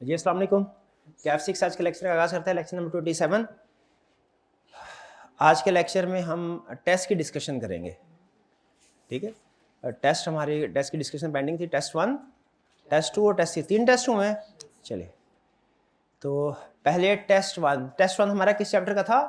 जी अस्सलाम वालेकुम। कैफ 6 आज के लेक्चर का आगाज़ करते हैं, लेक्चर नंबर 27। आज के लेक्चर में हम टेस्ट की डिस्कशन करेंगे, ठीक है। टेस्ट हमारी टेस्ट की डिस्कशन पेंडिंग थी, टेस्ट 1, टेस्ट 2 और टेस्ट 3, 3 टेस्ट हुए हैं। चलिए, तो पहले टेस्ट 1 हमारा किस चैप्टर का था?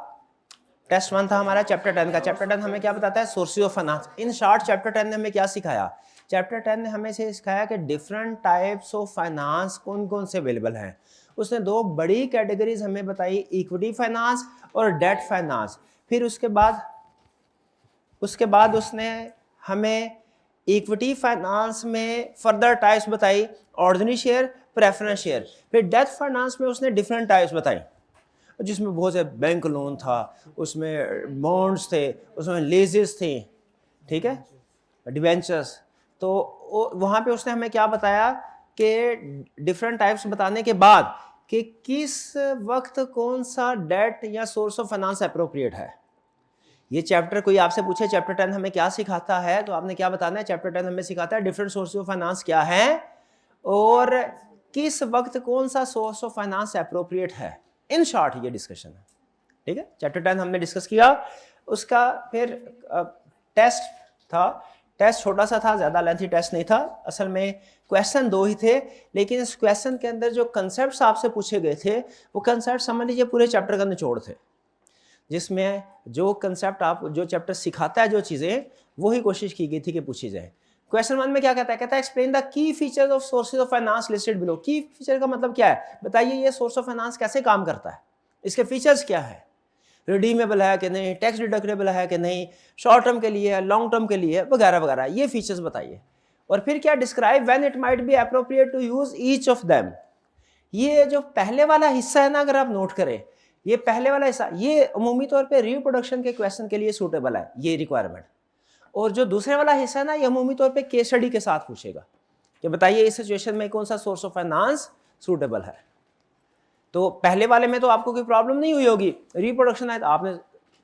टेस्ट 1 था हमारा चैप्टर 10 का। चैप्टर 10 हमें क्या बताता है? Sources of finance. In short chapter 10 ने हमें क्या सिखाया? चैप्टर 10 ने हमें से सिखाया कि डिफरेंट टाइप्स ऑफ फाइनेंस कौन कौन से अवेलेबल हैं। उसने दो बड़ी कैटेगरीज हमें बताई, इक्विटी फाइनेंस और डेट फाइनेंस। फिर उसके बाद उसने हमें इक्विटी फाइनेंस में फर्दर टाइप्स बताई, ऑर्डिनरी शेयर, प्रेफरेंस शेयर। फिर डेट फाइनेंस में उसने डिफरेंट टाइप्स बताई, जिसमें बहुत से बैंक लोन था, उसमें बॉन्ड्स थे, उसमें लीजेस थे, ठीक है, डिवेंचर्स। तो वहाँ पे उसने हमें क्या बताया कि डिफरेंट टाइप्स बताने के बाद कि किस वक्त कौन सा डेट या सोर्स ऑफ फाइनेंस अप्रोप्रिएट है। ये चैप्टर कोई आपसे पूछे चैप्टर 10 हमें क्या सिखाता है, तो आपने क्या बताना है? चैप्टर 10 हमें सिखाता है डिफरेंट सोर्स ऑफ फाइनेंस क्या है और किस वक्त कौन सा सोर्स ऑफ फाइनेंस अप्रोप्रिएट है। इन शॉर्ट ये डिस्कशन है, ठीक है। चैप्टर 10 हमने डिस्कस किया। उसका फिर टेस्ट था। टेस्ट छोटा सा था, ज्यादा लेंथी टेस्ट नहीं था। असल में क्वेश्चन 2 ही थे, लेकिन इस क्वेश्चन के अंदर जो कंसेप्ट आपसे पूछे गए थे वो कंसेप्ट समझ लीजिए पूरे चैप्टर का निचोड़ थे, जिसमें जो कंसेप्ट आप जो चैप्टर सिखाता है, जो चीजें, वही कोशिश की गई थी कि पूछी जाए। क्वेश्चन 1 में क्या कहता है? कहता है explain the key features of sources of finance listed below. की फीचर का मतलब क्या है? बताइए ये सोर्स ऑफ फाइनेंस कैसे काम करता है, इसके फीचर्स क्या है, रिडीमेबल है कि नहीं, टैक्स डिडक्टेबल है कि नहीं, शॉर्ट टर्म के लिए है, लॉन्ग टर्म के लिए, वगैरह वगैरह, ये फीचर्स बताइए। और फिर क्या? Describe when it might be appropriate to use each of them. ये जो पहले वाला हिस्सा है ना, अगर आप नोट करें, ये पहले वाला हिस्सा ये अमूमी तौर पे रिप्रोडक्शन के क्वेश्चन के लिए सूटेबल है, ये रिक्वायरमेंट। और जो दूसरे वाला हिस्सा है ना, ये अमूमी तौर पे केस स्टडी के साथ पूछेगा कि बताइए इस सिचुएशन में कौन सा सोर्स ऑफ फाइनेंस सूटेबल है। तो पहले वाले में तो आपको कोई प्रॉब्लम नहीं हुई होगी, रिप्रोडक्शन है तो आपने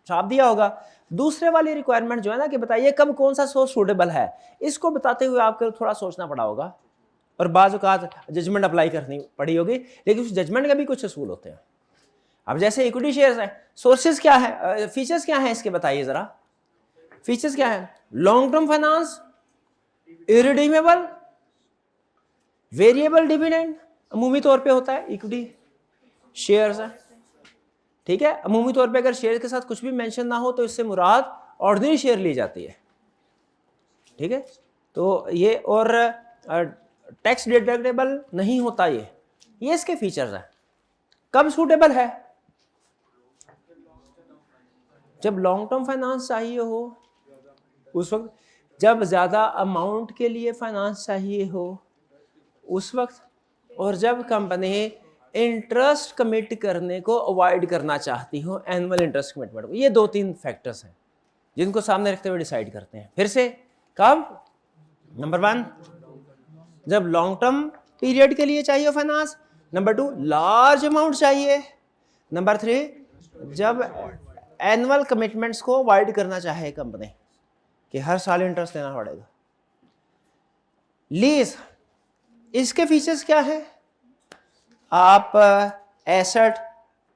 छाप दिया होगा। दूसरे वाली रिक्वायरमेंट जो है ना कि बताइए कब कौन सा सोर्स सूटेबल है, इसको बताते हुए आपको थोड़ा सोचना पड़ा होगा और बाज़ औक़ात जजमेंट अप्लाई करनी पड़ी होगी, लेकिन उस जजमेंट का भी कुछ असूल होते हैं। अब जैसे इक्विटी शेयर्स हैं, सोर्सेज क्या है, फीचर्स क्या है इसके, बताइए जरा। फीचर्स क्या है? Long term finance, irredeemable, variable dividend अमूमी तौर पे होता है इक्विटी शेयर्स है, ठीक है। अमूमी तौर पे अगर शेयर के साथ कुछ भी मेंशन ना हो तो इससे मुराद ऑर्डिनरी शेयर ली जाती है, ठीक है। तो ये और टैक्स डिडक्टेबल नहीं होता, ये इसके फीचर्स हैं। कब सूटेबल है? जब लॉन्ग टर्म फाइनेंस चाहिए हो, उस वक्त, जब ज्यादा अमाउंट के लिए फाइनेंस चाहिए हो उस वक्त, और जब कंपनी इंटरेस्ट कमिट करने को अवॉइड करना चाहती हो, एनुअल इंटरेस्ट कमिटमेंट को। ये 2-3 फैक्टर्स हैं जिनको सामने रखते हुए डिसाइड करते हैं। फिर से, कब? नंबर 1, जब लॉन्ग टर्म पीरियड के लिए चाहिए फाइनेंस। नंबर 2, लार्ज अमाउंट चाहिए। नंबर 3, जब एनुअल कमिटमेंट्स को अवॉइड करना चाहे कंपनी कि हर साल इंटरेस्ट देना पड़ेगा। लीज, इसके फीचर्स क्या है? आप एसेट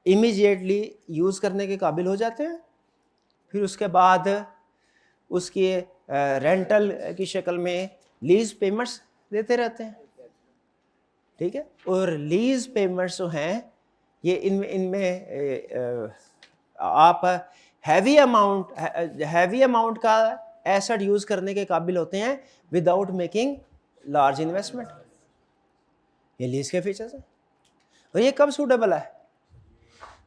इमीडिएटली यूज करने के काबिल हो जाते हैं, फिर उसके बाद उसकी रेंटल की शक्ल में लीज पेमेंट्स देते रहते हैं, ठीक है। और लीज पेमेंट्स जो हैं ये इनमें आप हैवी अमाउंट का एसेट यूज करने के काबिल होते हैं विदाउट मेकिंग लार्ज इन्वेस्टमेंट। ये लीज के फीचर्स हैं। और ये कब सूटेबल है?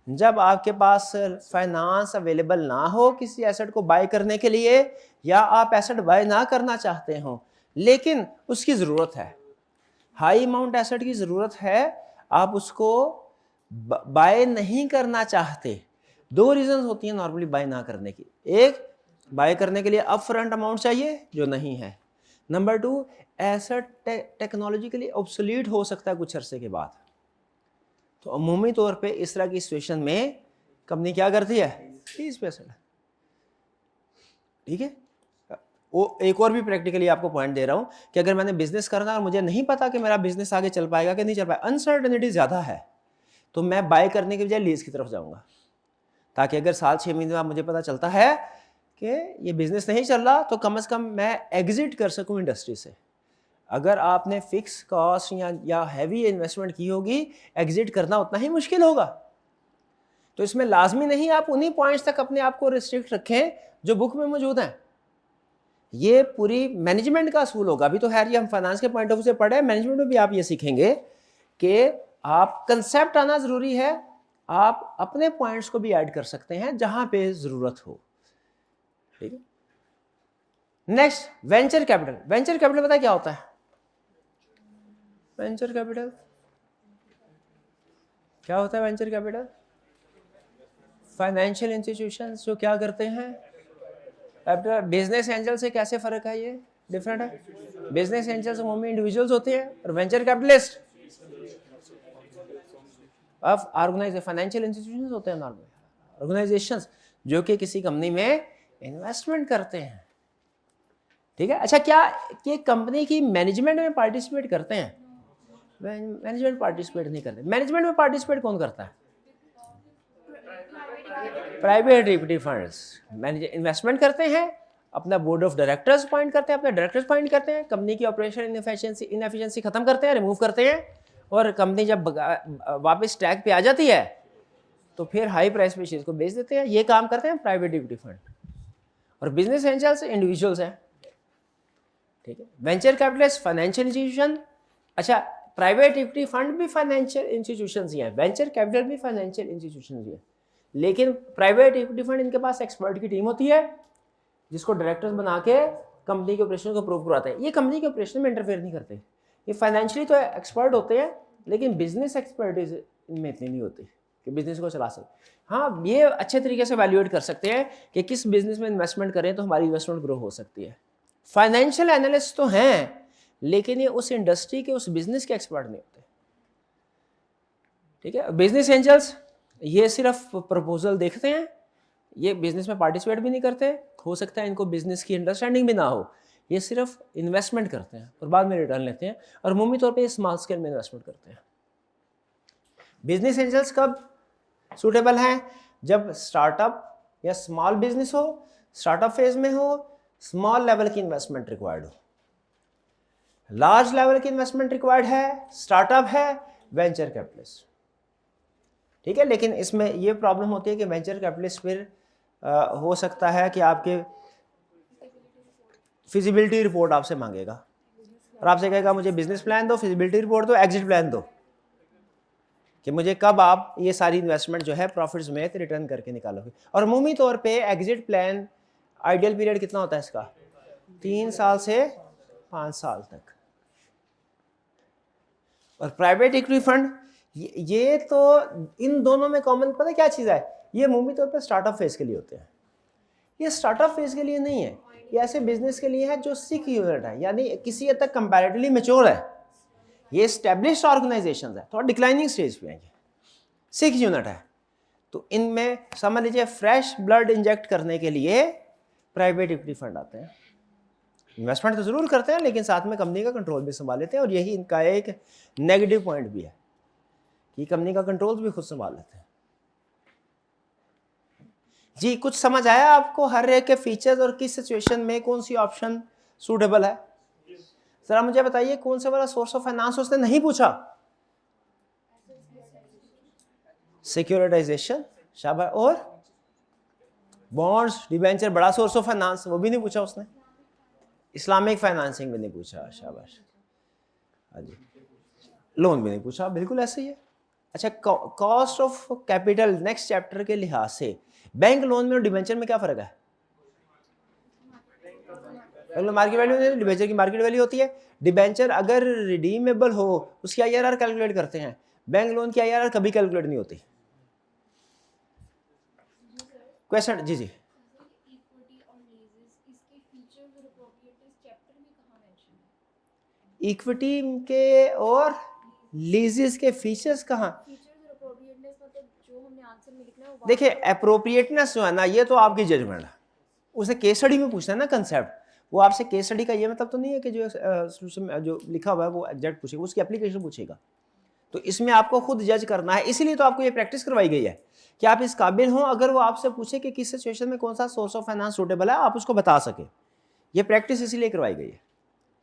जब आपके पास फाइनेंस अवेलेबल ना हो किसी एसेट को बाय करने के लिए, या आप एसेट बाय ना करना चाहते हो लेकिन उसकी ज़रूरत है, हाई अमाउंट एसेट की ज़रूरत है, आप उसको बाय नहीं करना चाहते। 2 रीजन होती हैं नॉर्मली बाय ना करने की। एक, बाय करने के लिए अप फ्रंट अमाउंट चाहिए जो नहीं है। नंबर 2, एसेट टेक्नोलॉजिकली ऑब्सोलीट हो सकता है कुछ अरसे के बाद। तो अमूमी तौर पे इस तरह की सिचुएशन में कंपनी क्या करती है? 30%, ठीक है। वो एक और भी प्रैक्टिकली आपको पॉइंट दे रहा हूँ कि अगर मैंने बिजनेस करना और मुझे नहीं पता कि मेरा बिजनेस आगे चल पाएगा कि नहीं चल पाएगा, अनसर्टेनिटी ज़्यादा है, तो मैं बाय करने के बजाय लीज की तरफ जाऊँगा, ताकि अगर साल 6 महीने बाद मुझे पता चलता है कि ये बिजनेस नहीं चल रहा तो कम से कम मैं एग्जिट कर सकूँ इंडस्ट्री से। अगर आपने फिक्स कॉस्ट या हैवी इन्वेस्टमेंट की होगी, एग्जिट करना उतना ही मुश्किल होगा। तो इसमें लाजमी नहीं आप उन्हीं पॉइंट्स तक अपने आप को रिस्ट्रिक्ट रखें जो बुक में मौजूद हैं। ये पूरी मैनेजमेंट का असूल होगा। अभी तो खैर ये हम फाइनेंस के पॉइंट ऑफ व्यू से पढ़े, मैनेजमेंट में भी आप ये सीखेंगे कि आप कंसेप्ट आना ज़रूरी है, आप अपने पॉइंट्स को भी ऐड कर सकते हैं जहां पे ज़रूरत हो। ठीक है। Next, venture capital. Venture capital पता है क्या होता है? वेंचर कैपिटल क्या होता है? वेंचर कैपिटल फाइनेंशियल इंस्टीट्यूशंस जो क्या करते हैं, बिजनेस एंजल से कैसे फर्क है? ये डिफरेंट है। बिजनेस एंजल्स में इंडिविजुअल्स होते हैं और वेंचर कैपिटलिस्ट अब ऑर्गेनाइजेशन, फाइनेंशियल इंस्टीट्यूशंस होते हैं, नॉर्मल ऑर्गेनाइजेशंस जो कि किसी कंपनी में इन्वेस्टमेंट करते हैं। ठीक है। अच्छा, क्या ये कंपनी की मैनेजमेंट में पार्टिसिपेट करते हैं? मैनेजमेंट पार्टिसिपेट नहीं करते। मैनेजमेंट में पार्टिसिपेट कौन करता है? प्राइवेट इक्विटी फंड्स इन्वेस्टमेंट करते हैं, अपना बोर्ड ऑफ डायरेक्टर्स अपॉइंट करते हैं, अपने डायरेक्टर्स अपॉइंट करते हैं, कंपनी की ऑपरेशन इनएफिशिएंसी खत्म करते हैं, रिमूव करते हैं, और कंपनी जब वापस ट्रैक पे आ जाती है तो फिर हाई प्राइस पे शेयर को बेच देते हैं। ये काम करते हैं प्राइवेट इक्विटी फंड। और बिजनेस एंजल्स इंडिविजुअल्स हैं। ठीक है। Venture capitalist financial institution. अच्छा, प्राइवेट इक्विटी फंड भी फाइनेंशियल इंस्टीट्यूशंस ही हैं, वेंचर कैपिटल भी फाइनेंशियल इंस्टीट्यूशंस ही हैं, लेकिन प्राइवेट इक्विटी फंड इनके पास एक्सपर्ट की टीम होती है जिसको डायरेक्टर्स बना के कंपनी के ऑपरेशन को प्रूव करवाते हैं। ये कंपनी के ऑपरेशन में इंटरफेयर नहीं करते। ये फाइनेंशियली तो एक्सपर्ट होते हैं, लेकिन बिजनेस एक्सपर्टीज इनमें इतनी नहीं होती कि बिजनेस को चला सके। हाँ, ये अच्छे तरीके से वैल्यूएट कर सकते हैं कि किस बिजनेस में इन्वेस्टमेंट करें तो हमारी इन्वेस्टमेंट ग्रो हो सकती है। फाइनेंशियल एनालिस्ट तो हैं, लेकिन ये उस इंडस्ट्री के, उस बिजनेस के एक्सपर्ट नहीं होते। ठीक है। बिजनेस एंजल्स ये सिर्फ प्रपोजल देखते हैं, ये बिजनेस में पार्टिसिपेट भी नहीं करते, हो सकता है इनको बिजनेस की अंडरस्टैंडिंग भी ना हो, ये सिर्फ इन्वेस्टमेंट करते हैं और बाद में रिटर्न लेते हैं, और अमूमी तौर पे स्मॉल स्केल में इन्वेस्टमेंट करते हैं। बिजनेस एंजल्स कब सूटेबल हैं? जब स्टार्टअप या स्मॉल बिजनेस हो, स्टार्टअप फेज में हो, स्मॉल लेवल की इन्वेस्टमेंट रिक्वायर्ड हो। लार्ज लेवल की इन्वेस्टमेंट रिक्वायर्ड है, स्टार्टअप है, वेंचर कैपिटलिस्ट। ठीक है। लेकिन इसमें ये प्रॉब्लम होती है कि वेंचर कैपिटलिस्ट फिर हो सकता है कि आपके फिजिबिलिटी रिपोर्ट आपसे मांगेगा और आपसे कहेगा मुझे बिजनेस प्लान दो, फिजिबिलिटी रिपोर्ट दो, एग्जिट प्लान दो, कि मुझे कब आप ये सारी इन्वेस्टमेंट जो है प्रॉफिट समेत रिटर्न करके निकालोगे। और अमूमी तौर पे एग्जिट प्लान आइडियल पीरियड कितना होता है इसका? 3 साल से 5 साल तक। और प्राइवेट इक्विटी फंड, ये तो इन दोनों में कॉमन पता क्या चीज़ है? ये अमूमी तौर पे स्टार्टअप फेज के लिए होते हैं। ये स्टार्टअप फेज के लिए नहीं है, ये ऐसे बिजनेस के लिए है जो सिक यूनिट है, यानी किसी हद तक कंपैरेटिवली मैच्योर है। ये एस्टेब्लिश्ड ऑर्गेनाइजेशंस है, थोड़ा डिक्लाइनिंग स्टेज पे है, ये सिक यूनिट है। तो इनमें समझ लीजिए फ्रेश ब्लड इंजेक्ट करने के लिए प्राइवेट इक्विटी फंड आते हैं। इन्वेस्टमेंट तो जरूर करते हैं, लेकिन साथ में कंपनी का कंट्रोल भी संभाल लेते हैं, और यही इनका एक नेगेटिव पॉइंट भी है कि कंपनी का कंट्रोल भी खुद संभाल लेते हैं। जी, कुछ समझ आया आपको हर एक के फीचर्स और किस सिचुएशन में कौन सी ऑप्शन सूटेबल है? जरा मुझे बताइए कौन सा वाला सोर्स ऑफ फाइनेंस उसने नहीं पूछा? सिक्योरिटाइजेशन, शाबाश। और बॉन्ड्स, डिबेंचर, बड़ा सोर्स ऑफ फाइनेंस, वो भी नहीं पूछा उसने। इस्लामिक फाइनेंसिंग भी नहीं पूछा, शाबाश। हाँ जी, लोन भी नहीं पूछा, बिल्कुल ऐसे ही है। अच्छा, cost of capital next chapter के लिहाज से बैंक लोन में और डिबेंचर में क्या फर्क है? मार्केट वैल्यू, डिबेंचर की मार्केट वैल्यू होती है। डिबेंचर अगर रिडीमेबल हो उसकी आईआरआर कैलकुलेट करते हैं, बैंक लोन की आईआरआर कभी कैलकुलेट नहीं होती। क्वेश्चन जी जी। इक्विटी के और लीजेस के फीचर्स कहाँ? देखिए, अप्रोप्रिएटनेस जो है ना, ये तो आपकी जजमेंट है, उसे केस स्टडी में पूछना है ना कंसेप्ट, वो आपसे केस स्टडी का ये मतलब तो नहीं है कि जो सोल्यूशन जो लिखा हुआ है वो एग्जैक्ट पूछेगा, उसकी एप्लीकेशन पूछेगा। तो इसमें आपको खुद जज करना है, इसीलिए तो आपको ये प्रैक्टिस करवाई गई है कि आप इस काबिल हों, अगर वो आपसे पूछे कि किस सिचुएशन में कौन सा सोर्स ऑफ फाइनेंस सूटेबल है आप उसको बता सके। ये प्रैक्टिस इसीलिए करवाई गई है,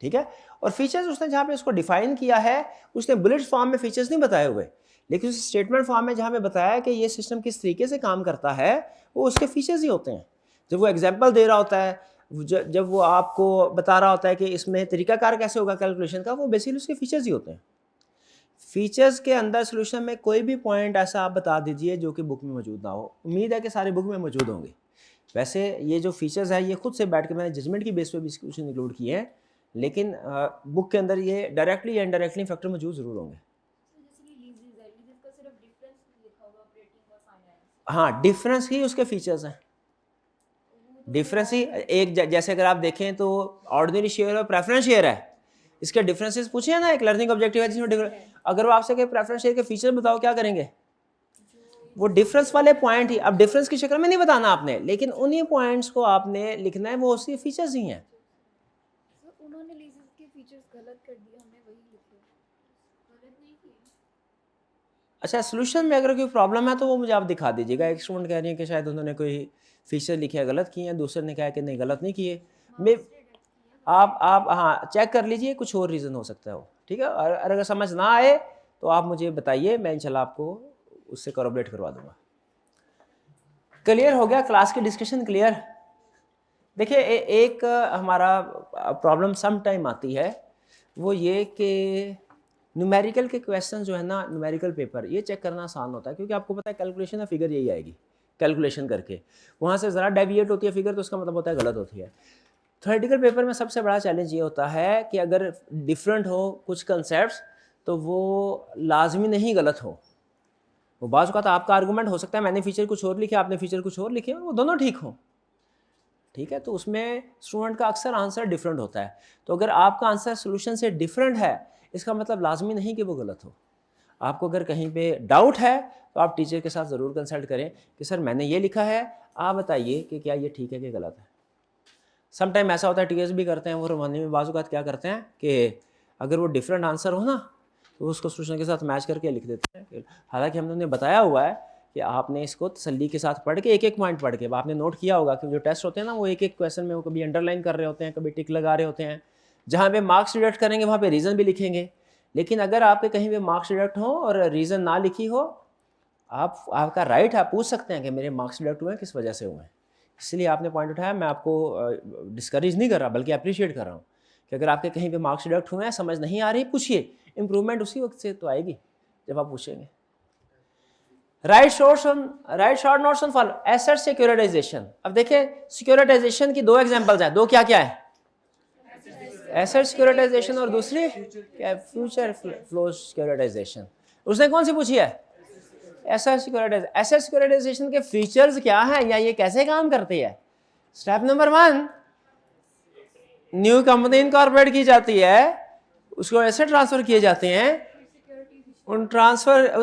ठीक है। और फीचर्स उसने जहाँ पे उसको डिफाइन किया है, उसने बुलेट फॉर्म में फीचर्स नहीं बताए हुए, लेकिन उस स्टेटमेंट फॉर्म में जहाँ पे बताया कि ये सिस्टम किस तरीके से काम करता है वो उसके फीचर्स ही होते हैं। जब वो एग्जाम्पल दे रहा होता है, जब वो आपको बता रहा होता है कि इसमें तरीकाकार कैसे होगा कैलकुलेशन का, वो बेसिकली उसके फीचर्स ही होते हैं। फीचर्स के अंदर सोल्यूशन में कोई भी पॉइंट ऐसा आप बता दीजिए जो कि बुक में मौजूद ना हो। उम्मीद है कि सारे बुक में मौजूद होंगे। वैसे ये जो फीचर्स है ये खुद से बैठ के मैंने जजमेंट की बेस पे भी कुछ इंक्लूड किए हैं, लेकिन बुक के अंदर ये डायरेक्टली या इनडायरेक्टली फैक्टर मौजूद ज़रूर होंगे। हाँ, डिफरेंस ही उसके फीचर्स हैं। डिफरेंस ही एक जैसे अगर आप देखें तो ऑर्डिनरी शेयर और प्रेफरेंस शेयर है, इसके डिफरेंसेस पूछे हैं ना। एक लर्निंग ऑब्जेक्टिव है जिसमें अगर वो आपसे कहे प्रेफरेंस शेयर के फीचर बताओ, क्या करेंगे? वो डिफरेंस वाले पॉइंट ही, अब डिफरेंस की शक्ल में नहीं बताना आपने, लेकिन उन्हीं पॉइंट्स को आपने लिखना है, वो उसके फीचर्स ही हैं। उन्होंने लीजेस के फीचर्स गलत कर दिए, हमने वही लिखे, गलत नहीं किए। अच्छा, सोल्यूशन में अगर कोई प्रॉब्लम है तो वो मुझे आप दिखा दीजिएगा। एक स्टूडेंट कह रही है कि शायद उन्होंने कोई फीचर लिखे हैं गलत किए हैं, दूसरे ने कहा कि नहीं गलत नहीं किए। मैं आप हाँ चेक कर लीजिए, कुछ और रीज़न हो सकता है वो, ठीक है। और अगर समझ ना आए तो आप मुझे बताइए, मैं इंशाल्लाह आपको उससे कोऑर्डिनेट करवा दूंगा। क्लियर हो गया? क्लास की डिस्कशन क्लियर? देखिए एक हमारा प्रॉब्लम सम टाइम आती है, वो ये कि न्यूमेरिकल के क्वेश्चन जो है ना, न्यूमेरिकल पेपर, ये चेक करना आसान होता है क्योंकि आपको पता है कैलकुलेशन है, फिगर यही आएगी कैलकुलेशन करके। वहाँ से ज़रा डेविएट होती है फिगर तो उसका मतलब होता है गलत होती है। थ्योरेटिकल पेपर में सबसे बड़ा चैलेंज ये होता है कि अगर डिफरेंट हो कुछ कंसेप्ट तो वो लाजमी नहीं गलत हो। वो बाज़ औक़ात आपका आर्गूमेंट हो सकता है मैंने फीचर कुछ और लिखे, आपने फीचर कुछ और लिखे, और वो दोनों ठीक हों, ठीक है। तो उसमें स्टूडेंट का अक्सर आंसर डिफरेंट होता है। तो अगर आपका आंसर सोल्यूशन से डिफरेंट है, इसका मतलब लाजमी नहीं कि वो गलत हो। आपको अगर कहीं पे डाउट है तो आप टीचर के साथ ज़रूर कंसल्ट करें कि सर मैंने ये लिखा है, आप बताइए कि क्या ये ठीक है कि गलत है। सम टाइम ऐसा होता है, टीचर्स भी करते हैं, वो रवानी में बाज़ औक़ात क्या करते हैं कि अगर वो डिफरेंट आंसर हो ना तो उसको सोल्यूशन के साथ मैच करके लिख देते हैं। हालांकि हमने उन्हें बताया हुआ है कि आपने इसको तसल्ली के साथ पढ़ के एक एक पॉइंट पढ़ के, आपने नोट किया होगा कि जो टेस्ट होते हैं ना वो एक एक क्वेश्चन में वो कभी अंडरलाइन कर रहे होते हैं, कभी टिक लगा रहे होते हैं। जहाँ पे मार्क्स डिडक्ट करेंगे वहाँ पे रीज़न भी लिखेंगे। लेकिन अगर आपके कहीं पे मार्क्स डिडक्ट हो और रीज़न ना लिखी हो, आपका राइट है, आप पूछ सकते हैं कि मेरे मार्क्स डिडक्ट हुए हैं, किस वजह से हुए हैं। इसलिए आपने पॉइंट उठाया, मैं आपको डिस्करेज नहीं कर रहा बल्कि अप्रिशिएट कर रहा हूँ कि अगर आपके कहीं पे मार्क्स डिडक्ट हुए हैं, समझ नहीं आ रही, पूछिए। इंप्रूवमेंट उसी वक्त से तो आएगी जब आप पूछेंगे। Write short notes on follow asset securitization. अब देखिए सिक्योरिटाइजेशन की दो एग्जांपल्स हैं, दो क्या क्या है, एसेट सिक्योरिटाइजेशन और दूसरी फ्यूचर फ्लो सिक्योरिटाइजेशन। उसने कौन सी पूछी है? Asset securitization. एसेट सिक्योरिटाइजेशन के फीचर्स क्या हैं या ये कैसे काम करती है? Step number 1, new company incorporate की जाती है, उसको एसेट ट्रांसफर किए जाते हैं, उन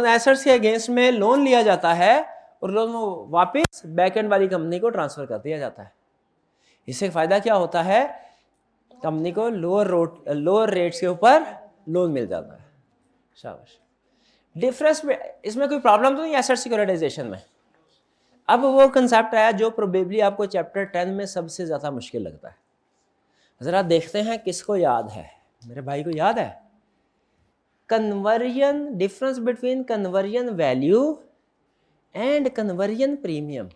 एसेट्स के अगेंस्ट में लोन लिया जाता है और लोन वापस बैकएंड वाली कंपनी को ट्रांसफर कर दिया जाता है। इससे फायदा क्या होता है? कंपनी को लोअर रेट्स के ऊपर लोन मिल जाता है। शाबाश। डिफरेंस में इसमें कोई प्रॉब्लम तो नहीं एसेट सिक्योरिटाइजेशन में? अब वो कंसेप्ट है जो प्रोबेबली आपको चैप्टर 10 में सबसे ज़्यादा मुश्किल लगता है। ज़रा देखते हैं किसको याद है, मेरे भाई को याद है? Conversion, difference between conversion value and conversion premium.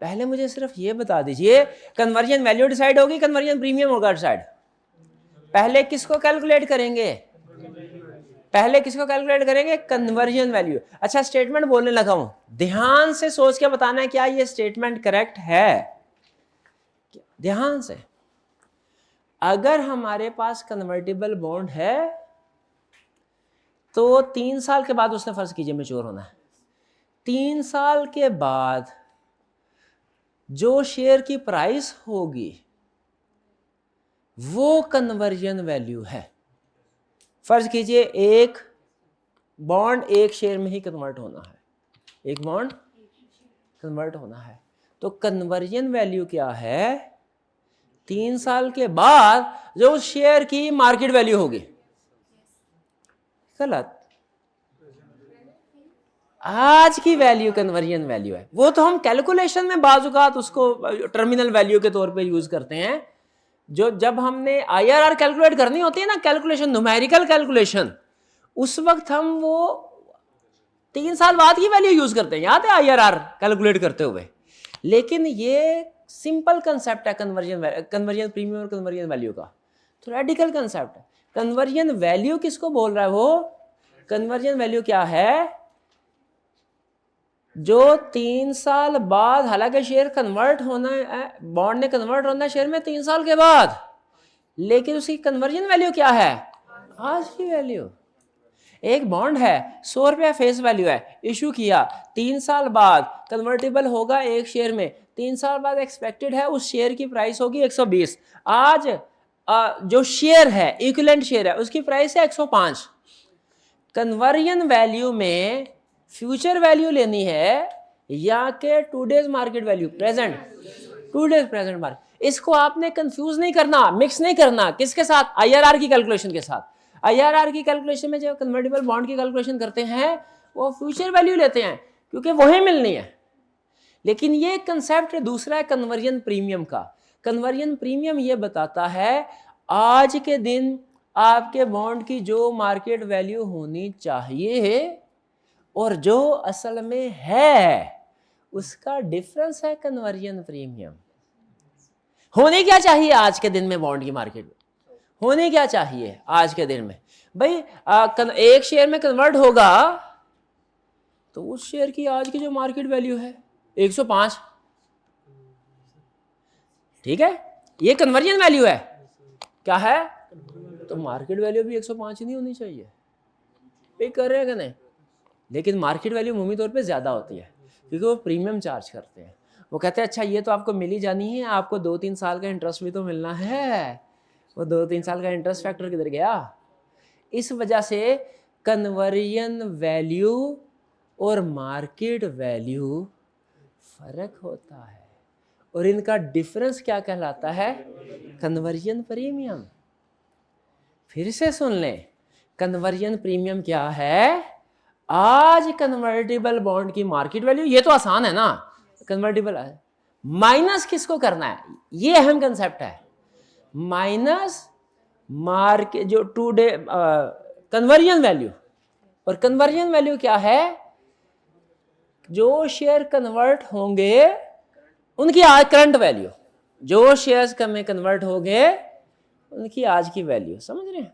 पहले मुझे सिर्फ ये बता दीजिए, कन्वर्जन वैल्यू डिसाइड होगी, कन्वर्जन प्रीमियम होगा डिसाइड? पहले किसको कैलकुलेट करेंगे? पहले किसको कैलकुलेट करेंगे? Conversion value. अच्छा, स्टेटमेंट बोलने लगा हूं, ध्यान से सोच के बताना है क्या ये स्टेटमेंट करेक्ट है। ध्यान से, अगर हमारे पास कन्वर्टिबल बॉन्ड है तो 3 साल के बाद उसने फर्ज कीजिए मैच्योर होना है, 3 साल के बाद जो शेयर की प्राइस होगी वो कन्वर्जन वैल्यू है। फर्ज कीजिए एक बॉन्ड एक शेयर में ही कन्वर्ट होना है, एक बॉन्ड कन्वर्ट होना है, तो कन्वर्जन वैल्यू क्या है? 3 साल के बाद जो उस शेयर की मार्केट वैल्यू होगी। गलत। आज की वैल्यू कन्वर्जन वैल्यू है। वो तो हम कैलकुलेशन में बाजुकात उसको टर्मिनल वैल्यू के तौर पे यूज करते हैं। जो जब हमने आईआरआर कैलकुलेट करनी होती है ना, कैलकुलेशन, न्यूमेरिकल कैलकुलेशन, उस वक्त हम वो 3 साल बाद की वैल्यू यूज करते हैं, याद है आईआरआर कैलकुलेट करते हुए। लेकिन ये सिंपल कंसेप्ट है कन्वर्जन प्रीमियम और कन्वर्जन वैल्यू का, तो रेडिकल कंसेप्ट है। कन्वर्जन वैल्यू किसको बोल रहा है वो? कन्वर्जन वैल्यू क्या है? जो 3 साल बाद, हालांकि शेयर कन्वर्ट होना है, बॉन्ड ने कन्वर्ट होना है शेयर में 3 साल के बाद, लेकिन उसकी कन्वर्जन वैल्यू क्या है? आज की वैल्यू। एक बॉन्ड है, 100 रुपया फेस वैल्यू है, इशू किया, 3 साल बाद कन्वर्टेबल होगा एक शेयर में, 3 साल बाद एक्सपेक्टेड है उस शेयर की प्राइस होगी 120। आज जो शेयर है, इक्विवेलेंट शेयर है, उसकी प्राइस है 105। कन्वर्जन वैल्यू में फ्यूचर वैल्यू लेनी है या के 2 days market value, present, 2 days present market. इसको आपने कंफ्यूज नहीं करना, मिक्स नहीं करना। किसके साथ? आईआरआर की कैलकुलेशन के साथ। आईआरआर की कैलकुलेशन में जब कन्वर्टिबल बॉन्ड की कैलकुलेशन करते हैं, वो फ्यूचर वैल्यू लेते हैं क्योंकि वही मिलनी है। लेकिन ये कंसेप्ट दूसरा है कन्वर्जन प्रीमियम का। कन्वर्जन प्रीमियम ये बताता है आज के दिन आपके बॉन्ड की जो मार्केट वैल्यू होनी चाहिए और जो असल में है, उसका डिफरेंस है कन्वर्जन प्रीमियम। होने क्या चाहिए आज के दिन में बॉन्ड की मार्केट में? होने क्या चाहिए आज के दिन में? भाई एक शेयर में कन्वर्ट होगा तो उस शेयर की आज की जो मार्केट वैल्यू है 105, ठीक है, ये कन्वर्जन वैल्यू है। क्या है? तो मार्केट वैल्यू भी 105 नहीं होनी चाहिए। पे कर रहे हैं कि नहीं? लेकिन मार्केट वैल्यू मुमकिन तौर पे ज़्यादा होती है क्योंकि वो प्रीमियम चार्ज करते हैं। वो कहते हैं अच्छा ये तो आपको मिल ही जानी है, आपको 2-3 साल का इंटरेस्ट भी तो मिलना है। वो 2-3 साल का इंटरेस्ट फैक्टर किधर गया? इस वजह से कन्वर्जन वैल्यू और मार्केट वैल्यू फर्क होता है और इनका डिफरेंस क्या कहलाता है? Conversion premium. फिर से सुन लें, कन्वर्जन प्रीमियम क्या है? आज कन्वर्टिबल बॉन्ड की मार्केट वैल्यू, ये तो आसान है ना, कन्वर्टिबल है, माइनस किसको करना है? ये अहम कंसेप्ट है। माइनस मार्केट जो 2 डे कन्वर्जन वैल्यू। और कन्वर्जन वैल्यू क्या है? जो शेयर कन्वर्ट होंगे उनकी आज करंट वैल्यू, जो शेयर्स में कन्वर्ट होंगे उनकी आज की वैल्यू। समझ रहे हैं?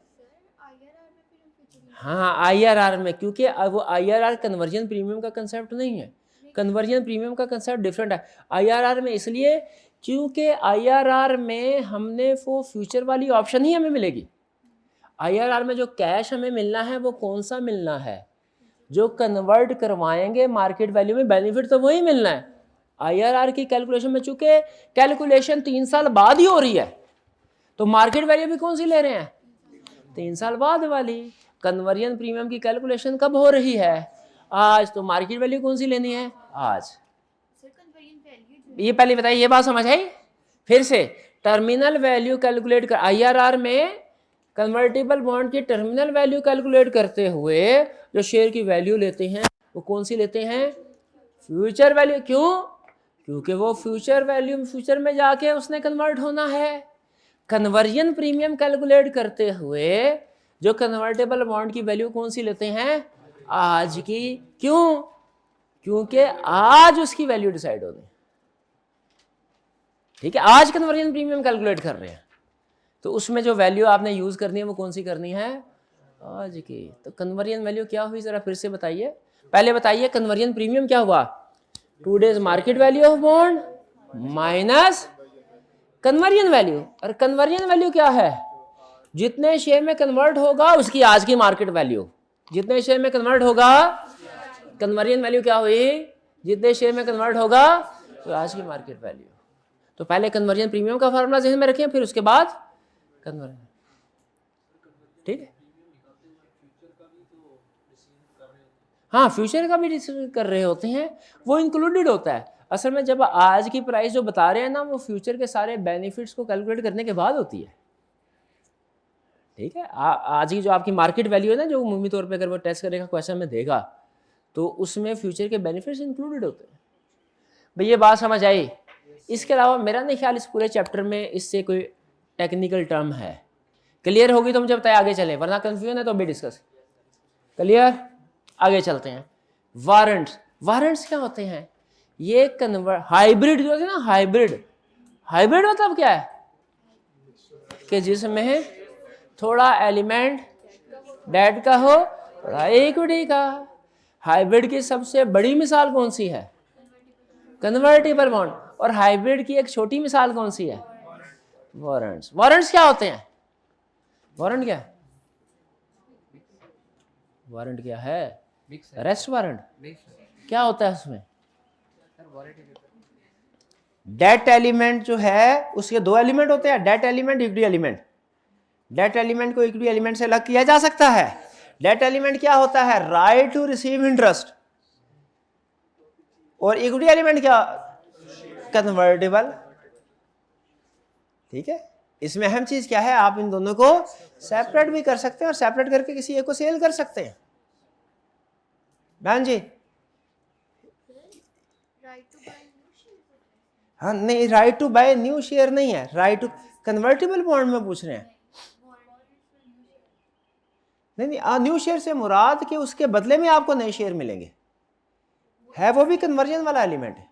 हाँ, आईआरआर में, क्योंकि वो आईआरआर कन्वर्जन प्रीमियम का कंसेप्ट नहीं है। कन्वर्जन प्रीमियम का कंसेप्ट डिफरेंट है आईआरआर में, इसलिए क्योंकि आईआरआर में हमने वो फ्यूचर वाली ऑप्शन ही हमें मिलेगी। आईआरआर में जो कैश हमें मिलना है वो कौन सा मिलना है? जो कन्वर्ट करवाएंगे मार्केट वैल्यू में, बेनिफिट तो वही मिलना है। आईआरआर की कैलकुलेशन में चूंकि कैलकुलेशन 3 साल बाद ही हो रही है, तो मार्केट वैल्यू भी कौन सी ले रहे हैं? 3 साल बाद वाली। कन्वर्जन प्रीमियम की कैलकुलेशन कब हो रही है? आज। तो मार्केट वैल्यू कौन सी लेनी है? आज। ये पहले बताइए, ये बात समझ आई? फिर से, टर्मिनल वैल्यू कैलकुलेट कर, आईआरआर में कन्वर्टेबल बॉन्ड की टर्मिनल वैल्यू कैलकुलेट करते हुए जो शेयर की वैल्यू लेते हैं वो कौन सी लेते हैं? Future value. क्यों? क्योंकि वो फ्यूचर वैल्यू फ्यूचर में जाके उसने कन्वर्ट होना है। कन्वर्जन प्रीमियम कैलकुलेट करते हुए जो कन्वर्टेबल बॉन्ड की वैल्यू कौन सी लेते हैं? आज की। क्यों? क्योंकि आज उसकी वैल्यू डिसाइड होगी। ठीक है, आज कन्वर्जन प्रीमियम कैलकुलेट कर रहे हैं, तो उसमें जो वैल्यू आपने यूज करनी है वो कौन सी करनी है? आज की। तो कन्वर्जन वैल्यू क्या हुई, जरा फिर से बताइए। पहले बताइए कन्वर्जन प्रीमियम क्या हुआ? 2 days market value of bond minus conversion value. और कन्वर्जन वैल्यू क्या है? जितने शेयर में कन्वर्ट होगा उसकी आज की मार्केट वैल्यू। जितने शेयर में कन्वर्ट होगा, कन्वर्जन वैल्यू क्या हुई? जितने शेयर में कन्वर्ट होगा तो आज की मार्केट वैल्यू। तो पहले कन्वर्जन प्रीमियम का फार्मूला ज़हन में रखें, फिर उसके बाद कन्वर्जन। ठीक है, हाँ, फ्यूचर का भी डिसीजन कर रहे होते हैं, वो इंक्लूडेड होता है। असल में जब आज की प्राइस जो बता रहे हैं ना, वो फ्यूचर के सारे बेनिफिट्स को कैलकुलेट करने के बाद होती है, ठीक है। आज की जो आपकी मार्केट वैल्यू है ना, जो उम्मीद तौर पे अगर वो टेस्ट करेगा क्वेश्चन में देगा, तो उसमें फ्यूचर के बेनिफिट्स इंक्लूडेड होते हैं। भाई ये बात समझ आई। इसके अलावा मेरा नहीं ख्याल इस पूरे चैप्टर में इससे कोई टेक्निकल टर्म है। क्लियर होगी तो मुझे बताए, आगे चलें, वरना कंफ्यूजन है तो अभी डिस्कस। क्लियर, आगे चलते हैं। वारंट्स, वारंट्स क्या होते हैं? ये कन्वर्ट हाइब्रिड जो होते हैं ना, हाइब्रिड, हाइब्रिड मतलब क्या है कि जिसमें थोड़ा एलिमेंट डेट का हो, थोड़ा इक्विटी का। हाइब्रिड की सबसे बड़ी मिसाल कौन सी है? Convertible bond. और हाइब्रिड की एक छोटी मिसाल कौन सी है? वारंट्स। वारंट्स क्या होते हैं? वारंट क्या है? वारंट क्या है? रेस्ट वारंट क्या होता है उसमें? डेट एलिमेंट जो है उसके दो एलिमेंट होते हैं, debt element, equity element. Debt element को इक्विटी एलिमेंट से अलग किया जा सकता है। डेट एलिमेंट क्या होता है? Right to receive interest. और इक्विटी एलिमेंट क्या? कन्वर्टेबल। ठीक है, इसमें अहम चीज क्या है, आप इन दोनों को सेपरेट भी कर सकते हैं और सेपरेट करके किसी एक को सेल कर सकते हैं। बहन जी, हाँ नहीं, right to buy new share नहीं है, राइट टू कन्वर्टेबल बॉन्ड में पूछ रहे हैं। नहीं, न्यू शेयर से मुराद कि उसके बदले में आपको नए शेयर मिलेंगे, है वो भी कन्वर्जन वाला एलिमेंट है।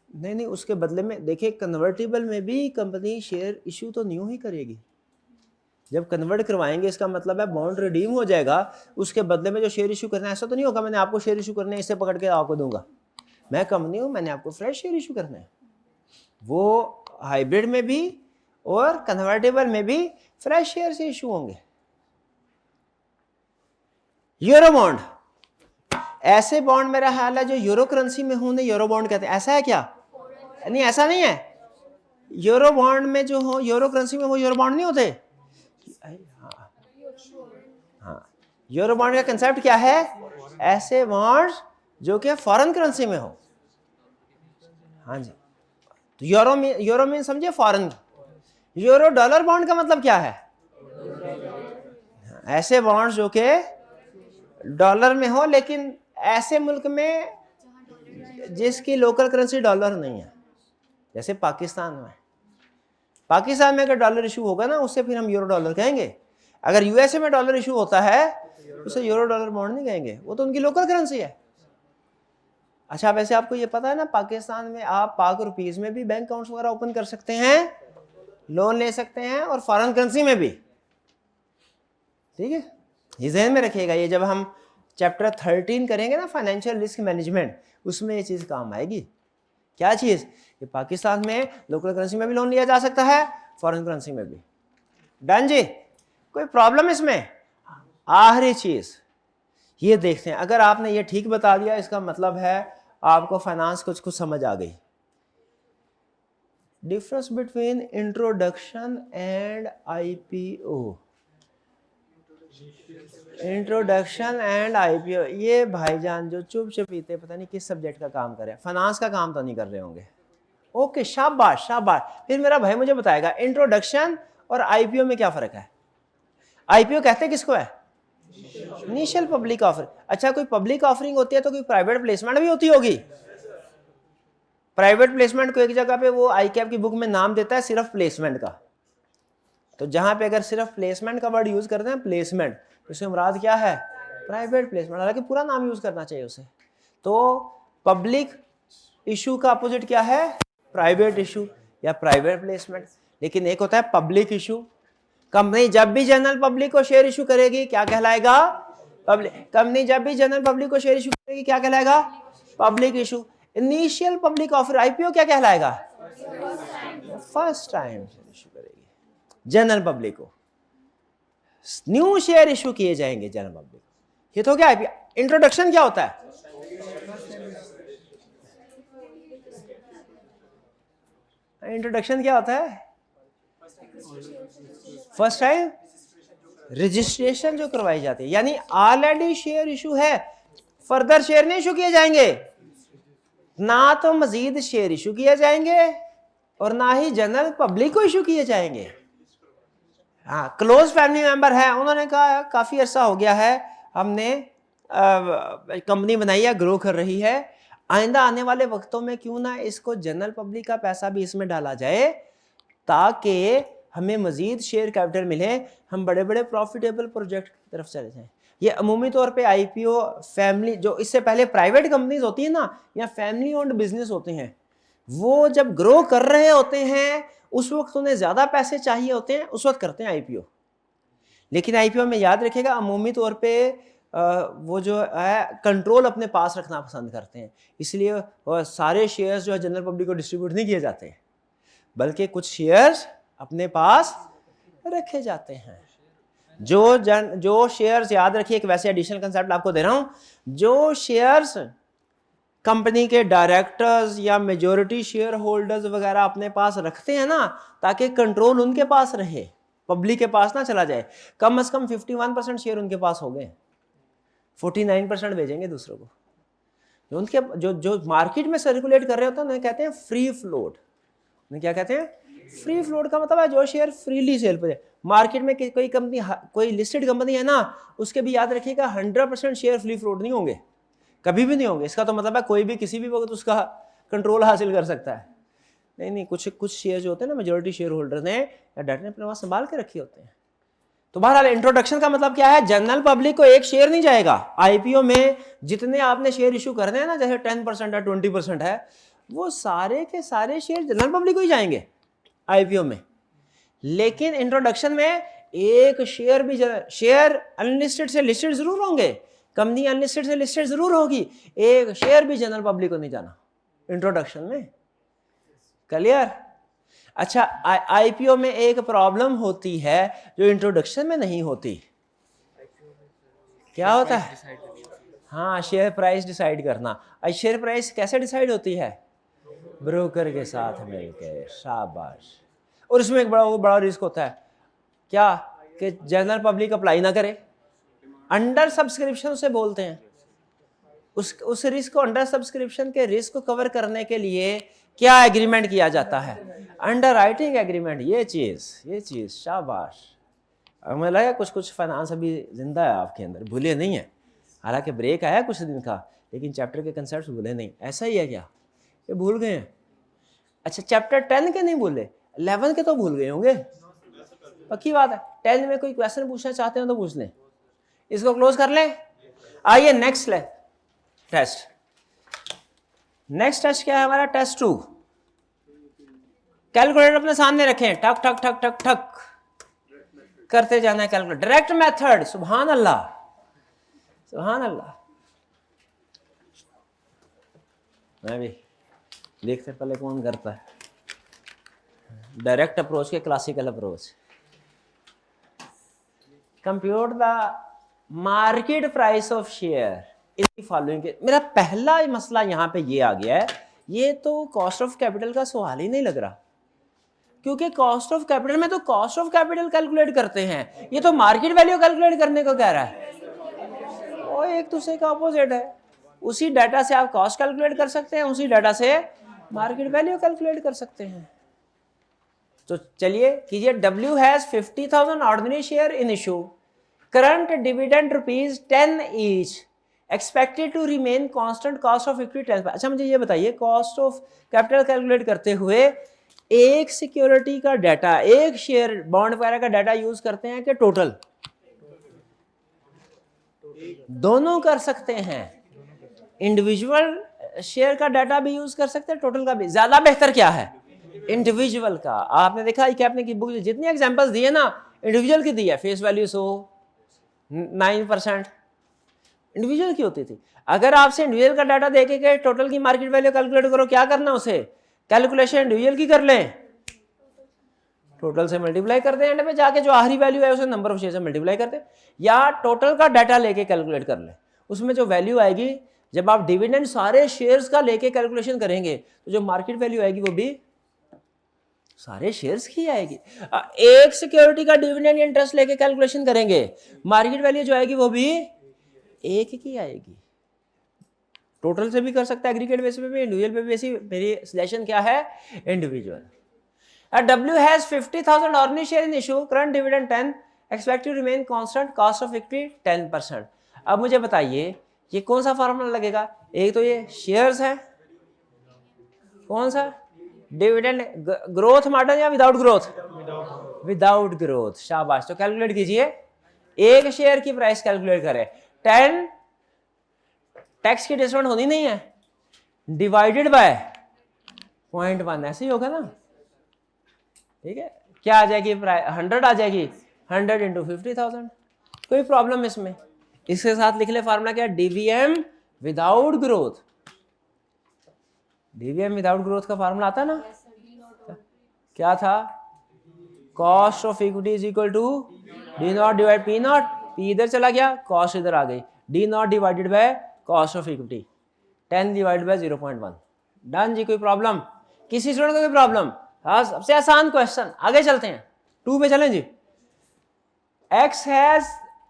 नहीं, उसके बदले में देखिए, कन्वर्टेबल में भी कंपनी शेयर इशू तो न्यू ही करेगी। जब कन्वर्ट करवाएंगे इसका मतलब है बॉन्ड रिडीम हो जाएगा, उसके बदले में जो शेयर इशू करना है, ऐसा तो नहीं होगा मैंने आपको शेयर इशू करने इससे पकड़ के आपको दूंगा। मैं कंपनी हूं, मैंने आपको फ्रेश शेयर इशू करना है। वो हाइब्रिड में भी और कन्वर्टेबल में भी फ्रेश शेयर से इशू होंगे। यूरो बॉन्ड, ऐसे बॉन्ड मेरा ख्याल है जो यूरो करेंसी में होने यूरो बॉन्ड कहते हैं, ऐसा है क्या? नहीं, ऐसा नहीं है। यूरो बॉन्ड में जो हो, यूरो करेंसी में वो यूरो बॉन्ड नहीं होते। हाँ, यूरो बॉन्ड का कंसेप्ट क्या है? ऐसे बॉन्ड्स जो कि फॉरेन करेंसी में हो। हाँ जी, तो यूरो में समझे फॉरेन। यूरो डॉलर बॉन्ड का मतलब क्या है? ऐसे बॉन्ड्स जो कि डॉलर में हो, लेकिन ऐसे मुल्क में जिसकी लोकल करेंसी डॉलर नहीं है, जैसे पाकिस्तान में। पाकिस्तान में अगर डॉलर इशू होगा ना, उससे फिर हम यूरो डॉलर कहेंगे। अगर यूएसए में डॉलर इशू होता है उसे यूरो डॉलर बॉन्ड नहीं कहेंगे, वो तो उनकी लोकल करेंसी है। अच्छा, वैसे आपको ये पता है ना, पाकिस्तान में आप पाक रुपीज में भी बैंक अकाउंट्स वगैरह ओपन कर सकते हैं, लोन ले सकते हैं, और फॉरेन करेंसी में भी। ठीक है, ये ध्यान में रखिएगा। ये जब हम चैप्टर 13 करेंगे ना, फाइनेंशियल रिस्क मैनेजमेंट, उसमें ये चीज़ काम आएगी। क्या चीज़? ये पाकिस्तान में लोकल करेंसी में भी लोन लिया जा सकता है, फॉरेन करेंसी में भी। डन जी, कोई प्रॉब्लम इसमें? आखिरी चीज़ ये देखते हैं, अगर आपने ये ठीक बता दिया, इसका मतलब है आपको फाइनेंस कुछ समझ आ गई। Difference between introduction and IPO. Introduction and IPO, ये भाईजान जो चुप चुपीते पता नहीं किस सब्जेक्ट का काम कर रहे हैं, फाइनेंस का काम तो नहीं कर रहे होंगे। ओके, शाबाश शाबाश। फिर मेरा भाई मुझे बताएगा इंट्रोडक्शन और आईपीओ में क्या फर्क है? आईपीओ कहते हैं किसको है? Initial public offering. अच्छा, कोई पब्लिक ऑफरिंग होती है तो कोई प्राइवेट प्लेसमेंट भी होती होगी। प्राइवेट प्लेसमेंट को एक जगह पे वो आईकैप की बुक में नाम देता है सिर्फ प्लेसमेंट का। तो जहां पे अगर सिर्फ प्लेसमेंट का वर्ड यूज करते हैं, प्लेसमेंट, तो उससे मुराद क्या है? Private placement. हालांकि पूरा नाम यूज करना चाहिए उसे। तो पब्लिक इशू का अपोजिट क्या है? प्राइवेट इशू या प्राइवेट प्लेसमेंट। लेकिन एक होता है पब्लिक इशू। कंपनी जब भी जनरल पब्लिक को शेयर इशू करेगी क्या कहलाएगा? पब्लिक। कंपनी जब भी जनरल पब्लिक को शेयर इशू करेगी क्या कहलाएगा? Public issue. Initial public offer IPO क्या कहलाएगा? फर्स्ट टाइम इशू करेगी जनरल पब्लिक को, न्यू शेयर इशू किए जाएंगे जनरल पब्लिक। ये तो क्या आईपीओ। इंट्रोडक्शन क्या होता है? इंट्रोडक्शन क्या होता है? फर्स्ट टाइम रजिस्ट्रेशन जो करवाई जाती है, यानी ऑलरेडी शेयर इशू है, फर्दर शेयर नहीं इशू किए जाएंगे, ना तो मजीद शेयर इशू किए जाएंगे और ना ही जनरल पब्लिक को इशू किए जाएंगे। हाँ, क्लोज फैमिली मेंबर है, उन्होंने कहा काफ़ी अर्सा हो गया है हमने कंपनी बनाई है, ग्रो कर रही है, आइंदा आने वाले वक्तों में क्यों ना इसको जनरल पब्लिक का पैसा भी इसमें डाला जाए ताकि हमें मजीद शेयर कैपिटल मिले, हम बड़े बड़े प्रॉफिटेबल प्रोजेक्ट की तरफ चले जाएं। ये अमूमी तौर पे आईपीओ फैमिली, जो इससे पहले प्राइवेट कंपनीज होती है ना या फैमिली ओन्ड बिजनेस होते हैं, वो जब ग्रो कर रहे होते हैं उस वक्त उन्हें ज़्यादा पैसे चाहिए होते हैं, उस वक्त करते हैं आईपीओ। लेकिन आईपीओ में याद रखेगा अमूमी तौर पे वो जो है कंट्रोल अपने पास रखना पसंद करते हैं, इसलिए सारे शेयर्स जो है जनरल पब्लिक को डिस्ट्रीब्यूट नहीं किए जाते, बल्कि कुछ शेयर्स अपने पास रखे जाते हैं। जो शेयर्स, याद रखिए एक वैसे एडिशनल कंसेप्ट आपको दे रहा हूं, जो शेयर्स कंपनी के डायरेक्टर्स या मेजॉरिटी शेयर होल्डर्स वगैरह अपने पास रखते हैं ना, ताकि कंट्रोल उनके पास रहे, पब्लिक के पास ना चला जाए। कम से कम 51% शेयर उनके पास हो गए, 49% भेजेंगे दूसरों को। जो उनके जो मार्केट में सर्कुलेट कर रहे होते हैं उन्हें कहते हैं फ्री फ्लोट। उन्हें क्या कहते हैं? फ्री फ्लोट का मतलब है जो शेयर फ्रीली सेल पे जाए। मार्केट में कोई कंपनी, कोई लिस्टेड कंपनी है ना, उसके भी याद रखिएगा 100% शेयर फ्री फ्लोट नहीं होंगे, कभी भी नहीं होंगे। इसका तो मतलब है कोई भी किसी भी वक्त उसका कंट्रोल हासिल कर सकता है। नहीं, कुछ शेयर जो होते हैं ना, मेजॉरिटी शेयर होल्डर ने या डायरेक्टर ने अपने पास संभाल के रखे होते हैं। तो बहरहाल इंट्रोडक्शन का मतलब क्या है? जनरल पब्लिक को एक शेयर नहीं जाएगा। आईपीओ में जितने आपने शेयर इशू करने हैं ना, जैसे 10% है, 20% है, वो सारे के सारे शेयर जनरल पब्लिक को ही जाएंगे आईपीओ में। लेकिन इंट्रोडक्शन में एक शेयर भी, शेयर अनलिस्टेड से लिस्टेड जरूर होंगे, कंपनी अनलिस्टेड से लिस्टेड जरूर होगी, एक शेयर भी जनरल पब्लिक को नहीं जाना इंट्रोडक्शन में। क्लियर? अच्छा, आईपीओ में एक प्रॉब्लम होती है जो इंट्रोडक्शन में नहीं होती। क्या होता है? हाँ, शेयर प्राइस डिसाइड करना। शेयर प्राइस कैसे डिसाइड होती है? ब्रोकर के साथ मिलकर। शाबाश। और इसमें एक बड़ा रिस्क होता है क्या? कि जनरल पब्लिक अप्लाई ना करे। अंडर सब्सक्रिप्शन से बोलते हैं। उस रिस्क को, अंडर सब्सक्रिप्शन के रिस्क को कवर करने के लिए क्या एग्रीमेंट किया जाता है? Under writing agreement. ये चीज शाबाश। हमें लगा कुछ फाइनेंस अभी जिंदा है आपके अंदर, भूले नहीं है। हालांकि ब्रेक आया कुछ दिन का, लेकिन चैप्टर के कंसेप्ट भूले नहीं। ऐसा ही है क्या? ये भूल गए हैं? अच्छा, चैप्टर 10 के नहीं भूले, 11 के तो भूल गए होंगे, पक्की बात है। 10 में कोई क्वेश्चन पूछना चाहते हो तो पूछ लें। इसको क्लोज कर लें। आइए नेक्स्ट टेस्ट। नेक्स्ट टेस्ट क्या है हमारा? टेस्ट 2। कैलकुलेटर अपने सामने रखें, ठक ठक ठक ठक ठक करते जाना है कैलकुलेटर। Direct method. सुभान अल्लाह, सुभान अल्लाह। मैं भी देखते पहले कौन करता है। डायरेक्ट अप्रोच के classical approach. Compute the market price of share in following. मेरा पहला मसला यहाँ पे ये आ गया है, ये तो कॉस्ट ऑफ कैपिटल का सवाल ही नहीं लग रहा, क्योंकि कॉस्ट ऑफ कैपिटल में तो कॉस्ट ऑफ कैपिटल कैलकुलेट करते हैं, ये तो मार्केट वैल्यू कैलकुलेट करने को कह रहा है। वो एक दूसरे का अपोजिट है। उसी डाटा से आप कॉस्ट कैलकुलेट कर सकते हैं, उसी डाटा से मार्केट वैल्यू कैलकुलेट कर सकते हैं। तो चलिए कीजिए। W has 50,000 ordinary share in issue, current dividend ₹10 each, expected to remain constant, cost of equity 10%। अच्छा, मुझे ये बताइए, कॉस्ट ऑफ कैपिटल कैलकुलेट करते हुए एक सिक्योरिटी का डाटा, एक शेयर बॉन्ड वगैरह का डाटा यूज करते हैं कि टोटल? दोनों कर सकते हैं। इंडिविजुअल शेयर का डाटा भी यूज कर सकते हैं, टोटल का भी। ज्यादा बेहतर क्या है? इंडिविजुअल का। आपने देखा कि आपने की बुक जितनी एग्जांपल्स दिए ना, इंडिविजुअल की दी है। फेस वैल्यू 9% इंडिविजुअल की होती थी। अगर आपसे इंडिविजुअल का डाटा देके के टोटल की मार्केट वैल्यू कैलकुलेट करो, क्या करना उसे? कैलकुलेशन इंडिविजुअल की कर लें, टोटल से मल्टीप्लाई कर दें, एंड में जाके जो आखिरी वैल्यू है उसे नंबर ऑफ शेयर से मल्टीप्लाई कर दें, या टोटल का डाटा लेके कैलकुलेट कर लें। उसमें जो वैल्यू आएगी, जब आप डिविडेंड सारे शेयर्स का लेके कैलकुलेशन करेंगे, तो जो मार्केट वैल्यू आएगी वो भी सारे शेयर्स की आएगी। एक सिक्योरिटी का डिविडेंड इंटरेस्ट लेके कैलकुलेशन करेंगे, मार्केट वैल्यू जो आएगी वो भी एक की आएगी। टोटल से भी कर सकता है, एग्रीगेट बेसिस पे भी, इंडिविजुअल पे भी। ऐसी मेरी सजेशन क्या है, individual. W has 50,000 ordinary share in issue, current dividend 10, expected to remain constant, cost of equity 10%। अब मुझे बताइए ये कौन सा फार्मूला लगेगा? एक तो ये शेयर्स है, कौन सा, डिविडेंड ग्रोथ मॉडल या विदाउट ग्रोथ? विदाउट ग्रोथ, शाबाश। तो कैलकुलेट कीजिए, एक शेयर की प्राइस कैलकुलेट करें, 10 टैक्स की डिस्काउंट होनी नहीं है, डिवाइडेड बाय 0.1, ऐसे ही होगा ना, ठीक है। क्या आ जाएगी प्राइस, 100 आ जाएगी, 100 इंटू 50,000। कोई प्रॉब्लम इसमें? इसके साथ लिख ले फार्मूला क्या, DVM without growth. DVM without growth का फार्मूला आता ना, क्या था, cost of equity is equal to D nought divide P nought, P इधर चला गया, कॉस्ट इधर आ गई, D not divided by cost of equity, 10 divided by 0.1। Done जी। कोई प्रॉब्लम? किसी स्टूडेंट को कोई प्रॉब्लम? हाँ, सबसे आसान क्वेश्चन, आगे चलते हैं, 2 पे चलें जी। एक्स हैज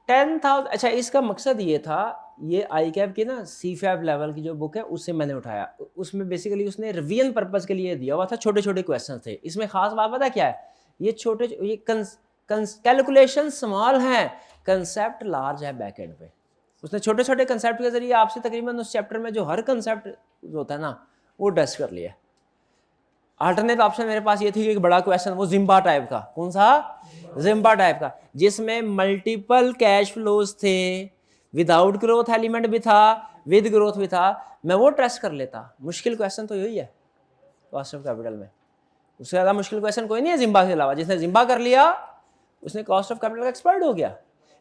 10,000, अच्छा इसका मकसद ये था, ये आई कैप की ना CFAB लेवल की जो बुक है उससे मैंने उठाया, उसमें बेसिकली उसने रिवीजन पर्पस के लिए दिया हुआ था, छोटे छोटे क्वेश्चन थे। इसमें खास बात पता क्या है, ये छोटे, ये कैलकुलेशन स्मॉल है, कंसेप्ट लार्ज है बैक एंड पे। उसने छोटे छोटे कंसेप्ट के जरिए आपसे तकरीबन उस चैप्टर में जो हर कंसेप्ट होता है ना वो टेस्ट कर लिया। अल्टरनेट ऑप्शन मेरे पास ये थी कि एक बड़ा क्वेश्चन, वो जिम्बा टाइप का, कौन सा, जिम्बा टाइप का, जिसमें मल्टीपल कैश फ्लोज थे, विदाउट ग्रोथ एलिमेंट भी था, विद ग्रोथ भी था, मैं वो टेस्ट कर लेता। मुश्किल क्वेश्चन तो यही है कॉस्ट ऑफ कैपिटल में, उससे ज़्यादा मुश्किल क्वेश्चन कोई नहीं है जिम्बा के अलावा। जिसने जिम्बा कर लिया उसने कॉस्ट ऑफ कैपिटल का एक्सपर्ट हो गया।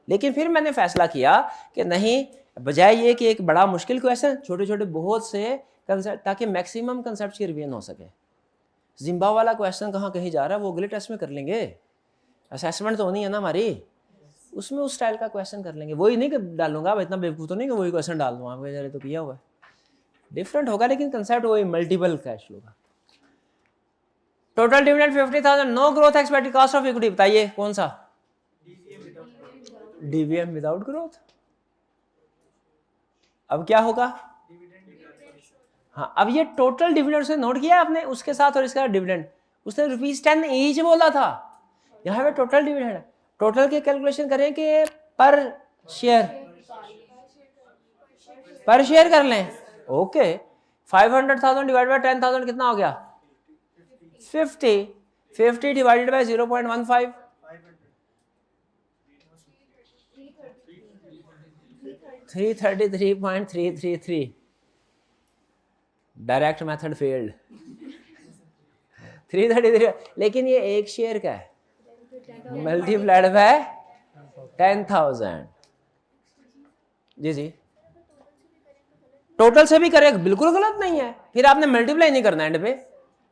लेकिन फिर मैंने फैसला किया कि नहीं, बजाय ये कि एक बड़ा मुश्किल क्वेश्चन, छोटे छोटे बहुत से कंसेप्ट, ताकि मैक्सिमम कंसेप्ट की रिवीजन हो सके। जिम्बा वाला क्वेश्चन कहाँ कहीं जा रहा है, वो अगले टेस्ट में कर लेंगे, असेसमेंट तो होनी है ना हमारी, उसमें उस स्टाइल का क्वेश्चन कर लेंगे। वही नहीं कि डालूंगा, अब इतना बेवकूफ़ तो नहीं कि वही क्वेश्चन डाल दूँ, आपके जरिए तो किया हुआ है, डिफरेंट होगा लेकिन कंसेप्ट वही, मल्टीपल कैश फ्लो का। Total dividend 50,000, no growth expected, cost of equity बताइए कौन सा, डीवीएम विदाउट ग्रोथ। अब क्या होगा, हाँ, अब ये टोटल डिविडेंड से नोट किया आपने, उसके साथ और इसका डिविडेंड, उसने ₹10 ईच बोला था, यहाँ पे टोटल डिविडेंड है। टोटल की कैलकुलेशन करें कि पर शेयर कर लें, ओके। 500,000 डिवाइड बाय 10,000 कितना हो गया, 50 divided by 0.15, 333.333। Direct method failed, 333, लेकिन ये एक शेयर का है, मल्टीप्लाइड बाय 10,000। जी जी, टोटल से भी करें, बिल्कुल गलत नहीं है, फिर आपने मल्टीप्लाई नहीं करना एंड पे,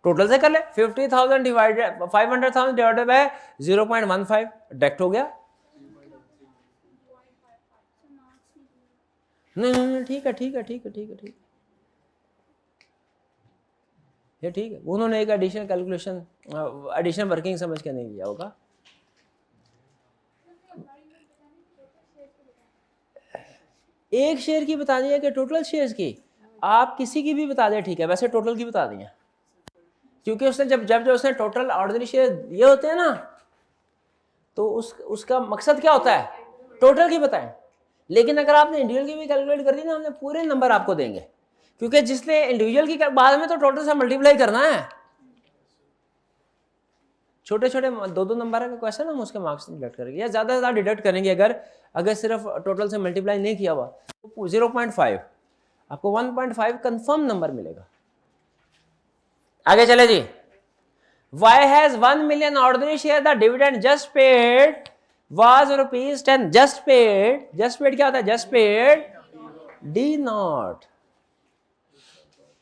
टोटल से कर ले। 50,000 डिवाइडेड 500,000 डिवाइडेड बाय 0.15, डायरेक्ट हो गया। नहीं, ठीक है, ये ठीक है, उन्होंने एक एडिशन कैलकुलेशन, एडिशन वर्किंग समझ के नहीं किया होगा। एक शेयर की बतानी है कि टोटल शेयर्स की, आप किसी की भी बता दें, ठीक है, वैसे टोटल की बता दी है, क्योंकि उसने जब उसने टोटल ऑर्डिनरी शेयर दिए होते हैं ना, तो उसका मकसद क्या होता है, टोटल की बताएं। लेकिन अगर आपने इंडिविजुअल की भी कैलकुलेट कर दी ना, हमने पूरे नंबर आपको देंगे, क्योंकि जिसने इंडिविजुअल की बाद में तो टोटल से मल्टीप्लाई करना है। छोटे छोटे 2-2 नंबर का क्वेश्चन हम उसके मार्क्स डिडक्ट करेंगे, या ज़्यादा से ज़्यादा डिडक्ट करेंगे अगर सिर्फ टोटल से मल्टीप्लाई नहीं किया हुआ, तो 0.5, आपको 1.5 कंफर्म नंबर मिलेगा। आगे चले जी। Y has 1 million ordinary share, the dividend just paid was ₹10। just paid क्या होता है, just paid D naught,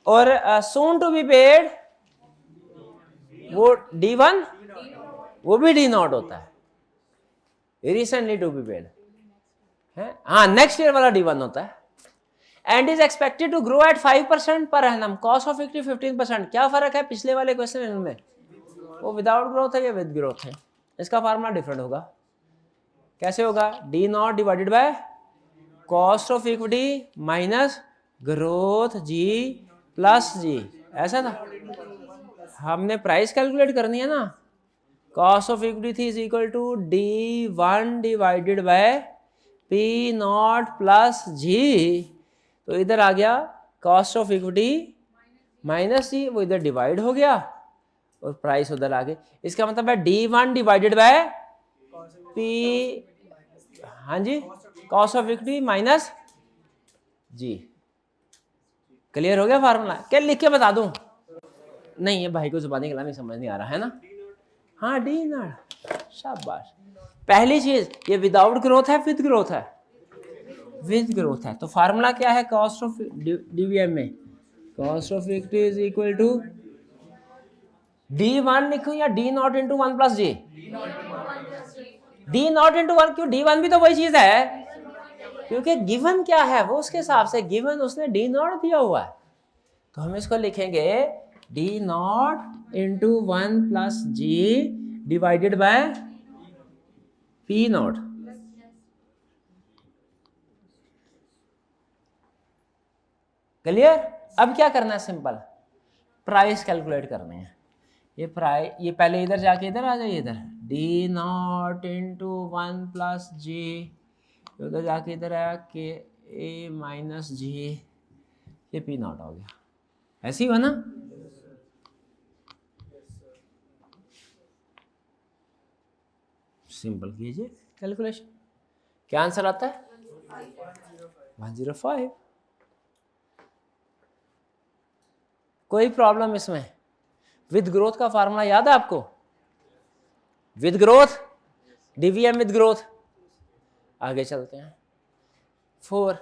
और soon to be paid वो D1, वो भी D naught होता है, recently to be paid है, हाँ, नेक्स्ट ईयर वाला D1 होता है। And is expected to grow at 5% per annum, cost of equity 15%। क्या फर्क है पिछले वाले क्वेश्चन में, वो विदाउट ग्रोथ है या विद ग्रोथ है, इसका फार्मूला डिफरेंट होगा। कैसे होगा, D0 divided by cost of equity minus growth G plus G, ऐसा था। हमने प्राइस कैलकुलेट करनी है ना, कॉस्ट ऑफ इक्विटी थी is equal to D1 divided by P nought plus G. तो इधर आ गया cost of equity minus G, वो इधर डिवाइड हो गया और प्राइस उधर आ गई। इसका मतलब है D1 डिवाइडेड बाय P, हाँ जी, cost of equity minus G. Clear हो गया फार्मूला? क्या लिख के बता दूं? नहीं, ये भाई को जुबानी कलामी समझ नहीं आ रहा है ना। हाँ डी नॉट, शाबाश। पहली चीज, ये विदाउट ग्रोथ है विद ग्रोथ है? विद ग्रोथ है। तो फार्मूला क्या है कॉस्ट ऑफ डीवीएम में? Cost of equity is equal to D1 लिखूं या D naught into 1 plus g? D naught into 1, क्यों? D1 भी तो वही चीज है, क्योंकि गिवन क्या है वो उसके हिसाब से गिवन उसने D नॉट दिया हुआ है। तो हम इसको लिखेंगे D naught into 1 plus ji divided by P naught. Clear? अब क्या करना है? सिंपल, प्राइस कैलकुलेट करनी है। ये प्राइस, ये पहले इधर जाके इधर आ जाइए, इधर D नॉट इंटू 1 प्लस जी, उधर जाके इधर आया के ए माइनस जी, ये P नॉट हो गया। ऐसे ही हुआ ना? सिंपल कीजिए कैलकुलेशन, क्या आंसर आता है? 105। कोई प्रॉब्लम इसमें? विद ग्रोथ का फार्मूला याद है आपको? With growth, DVM with growth. आगे चलते हैं। 4,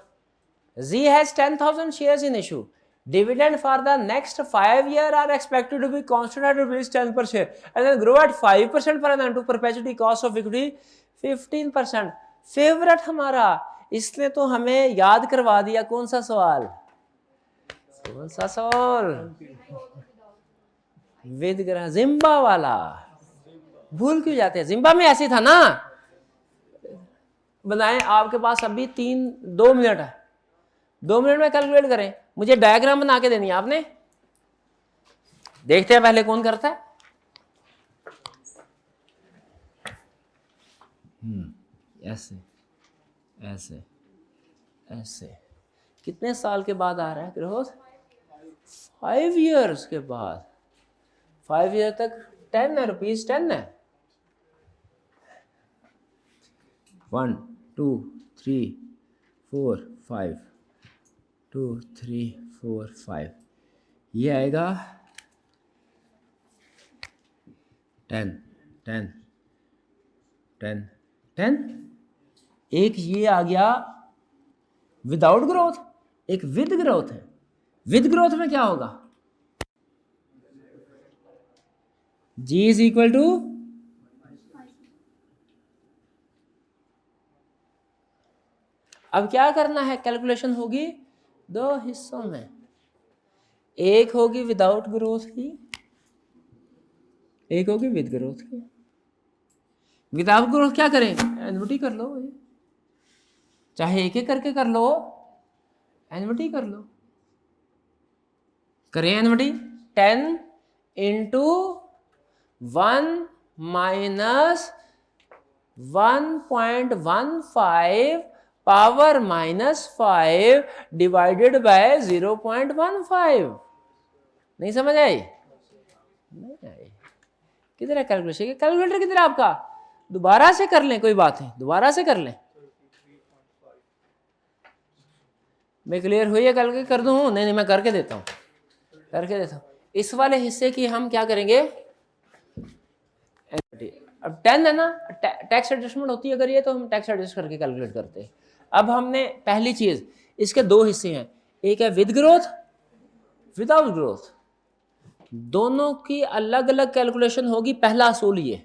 Z has 10,000 shares in issue. Dividend for the next 5 years are expected to be constant at ₹10 per share and then grow at 5% per annum to perpetuity cost of equity 15%. Favourite हमारा, इसने तो हमें याद करवा दिया। कौन सा सवाल? कौन सा सवाल? विद ग्रोथ, जिम्बा वाला। भूल क्यों जाते हैं? जिम्बा में ऐसे था ना। बनाएं, आपके पास अभी 2 मिनट है, 2 मिनट में कैलकुलेट करें। मुझे डायग्राम बना के देनी है आपने। देखते हैं पहले कौन करता है। ऐसे ऐसे ऐसे। कितने साल के बाद आ रहा है ग्रोथ? 5 इयर्स के बाद। 5 ईयर तक 10 है, रुपीज 10 है। 1 2 3 4 5, 2 3 4 5, ये आएगा 10 10 10 10। एक ये आ गया विदाउट ग्रोथ, एक विद ग्रोथ है। विद ग्रोथ में क्या होगा? G इज इक्वल टू, अब क्या करना है? कैलकुलेशन होगी 2 हिस्सों में। एक होगी विदाउट ग्रोथ की, एक होगी विद ग्रोथ की। विदाउट ग्रोथ क्या करें? एन्युटी कर लो, चाहे एक एक करके कर लो, एन्युटी कर लो। करें annuity. 10 into 1 minus 1.15 power -5 divided by 0.15। नहीं समझ आई? नहीं आई। किधर है कैलकुलेशन? कैलकुलेटर किधर है आपका? दोबारा से कर लें, कोई बात नहीं, दोबारा से कर लें। मैं क्लियर हुई है? कैलकुलेट कर दूं? नहीं, मैं करके देता हूं, करके देता हूं। इस वाले हिस्से की हम क्या करेंगे? अब 10 है ना, टैक्स एडजस्टमेंट होती है अगर ये, तो हम टैक्स एडजस्ट करके कैलकुलेट करते हैं। अब हमने पहली चीज, इसके 2 हिस्से हैं, एक है विद ग्रोथ, विदाउट ग्रोथ। दोनों की अलग अलग कैलकुलेशन होगी। पहला असूल ये,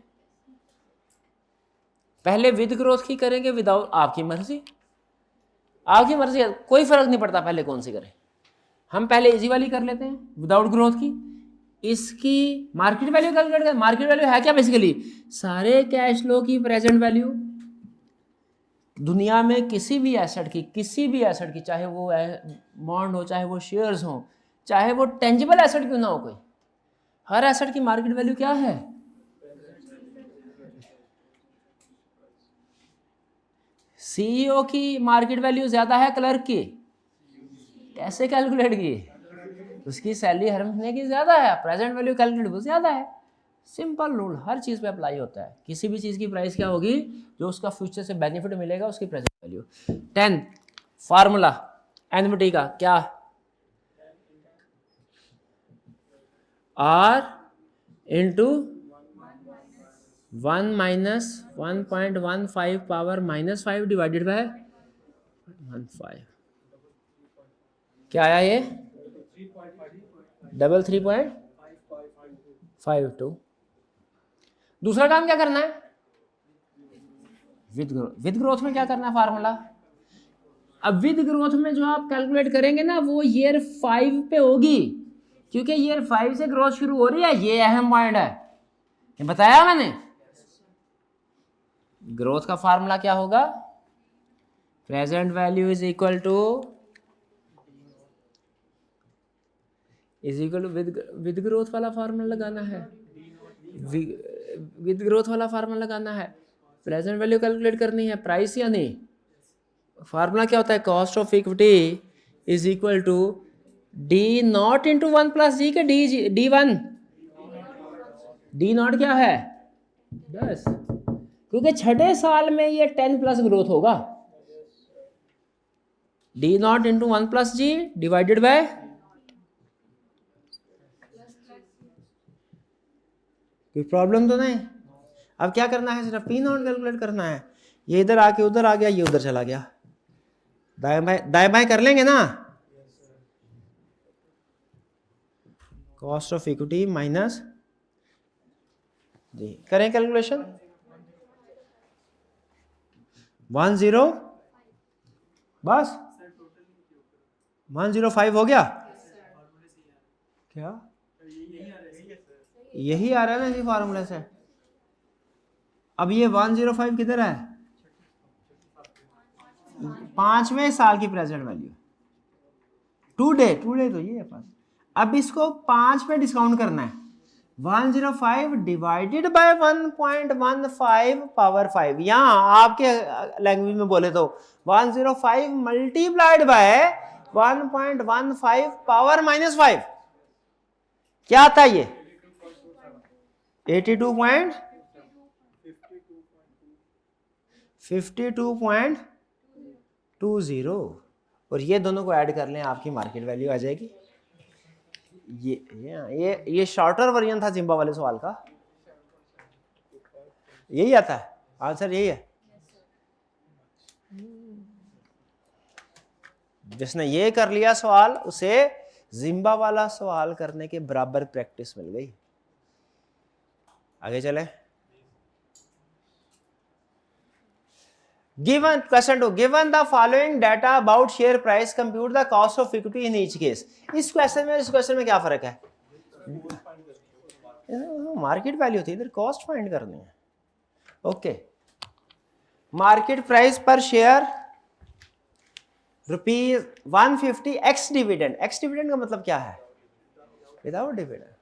पहले विद ग्रोथ की करेंगे, विदाउट आपकी मर्जी, आपकी मर्जी है, कोई फर्क नहीं पड़ता पहले कौन सी करें। हम पहले इजी वाली कर लेते हैं, विदाउट ग्रोथ की। इसकी मार्केट वैल्यू कैलकुलेट करें। मार्केट वैल्यू है क्या? बेसिकली सारे कैश फ्लो की प्रेजेंट वैल्यू दुनिया में किसी भी एसेट की चाहे वो बॉन्ड हो, चाहे वो शेयर्स हो, चाहे वो टेंजिबल एसेट क्यों ना हो, कोई हर एसेट की मार्केट वैल्यू क्या है? सीईओ की मार्केट वैल्यू ज्यादा है क्लर्क की, कैसे कैलकुलेट की? उसकी सैलरी हर महीने की ज्यादा है, प्रेजेंट वैल्यू कैलकुलेट वो ज्यादा है। सिंपल रूल हर चीज पे अप्लाई होता है। किसी भी चीज की प्राइस क्या होगी? जो उसका फ्यूचर से बेनिफिट मिलेगा उसकी प्रेजेंट वैल्यू। 10 फार्मूला एनविटी का क्या? R into 1 minus 1.15 power -5 divided bye 15। क्या आया ये? 3.52। दूसरा काम क्या करना है? विद ग्रोथ में क्या करना है फार्मूला? अब विद ग्रोथ में जो आप कैलकुलेट करेंगे ना वो ईयर 5 पे होगी, क्योंकि ईयर 5 से ग्रोथ शुरू हो रही है। ये अहम पॉइंट है, ये बताया मैंने। ग्रोथ का फार्मूला क्या होगा? Present value is equal to with growth वाला फार्मूला लगाना है, विद ग्रोथ वाला फार्मूला लगाना है। प्रेजेंट वैल्यू कैलकुलेट करनी है, प्राइस या नहीं। फार्मूला क्या होता है? Cost of equity is equal to D not into 1 plus G के डी1। डी नॉट क्या है? 10, क्योंकि छठे साल में ये 10 प्लस ग्रोथ होगा। D not into 1 plus ji divided by, कोई प्रॉब्लम तो नहीं। अब क्या करना है? सिर्फ पी नॉट कैलकुलेट करना है। ये इधर आके उधर आ गया, ये उधर चला गया, दाएं बाएं कर लेंगे ना। कॉस्ट ऑफ इक्विटी माइनस जी, करें कैलकुलेशन। 10 बस 105 हो गया क्या? यही आ रहा है ना इसी फार्मूले से। अब ये 105 किधर है? 5वें साल की प्रेजेंट वैल्यू, टू डे तो ये है पास। अब इसको 5 पे डिस्काउंट करना है। 105 डिवाइडेड बाय 1.15 पावर 5, यहां आपके लैंग्वेज में बोले तो 105 मल्टीप्लाइड बाय 1.15 पावर -5, क्या आता है ये? 52.20, और ये दोनों को ऐड कर लें, आपकी मार्केट वैल्यू आ जाएगी। ये शॉर्टर वर्जन था जिम्बा वाले सवाल का, यही आता है आंसर, यही है। जिसने ये कर लिया सवाल, उसे जिम्बा वाला सवाल करने के बराबर प्रैक्टिस मिल गई। आगे चले। Given question 2, given the following data about share price, compute the cost of equity in each case। इस क्वेश्चन में क्या फर्क है? मार्केट वैल्यू थी, इधर कॉस्ट फाइंड करनी है। ओके, मार्केट प्राइस पर share ₹150 ex dividend. Ex dividend का मतलब क्या है? Without dividend.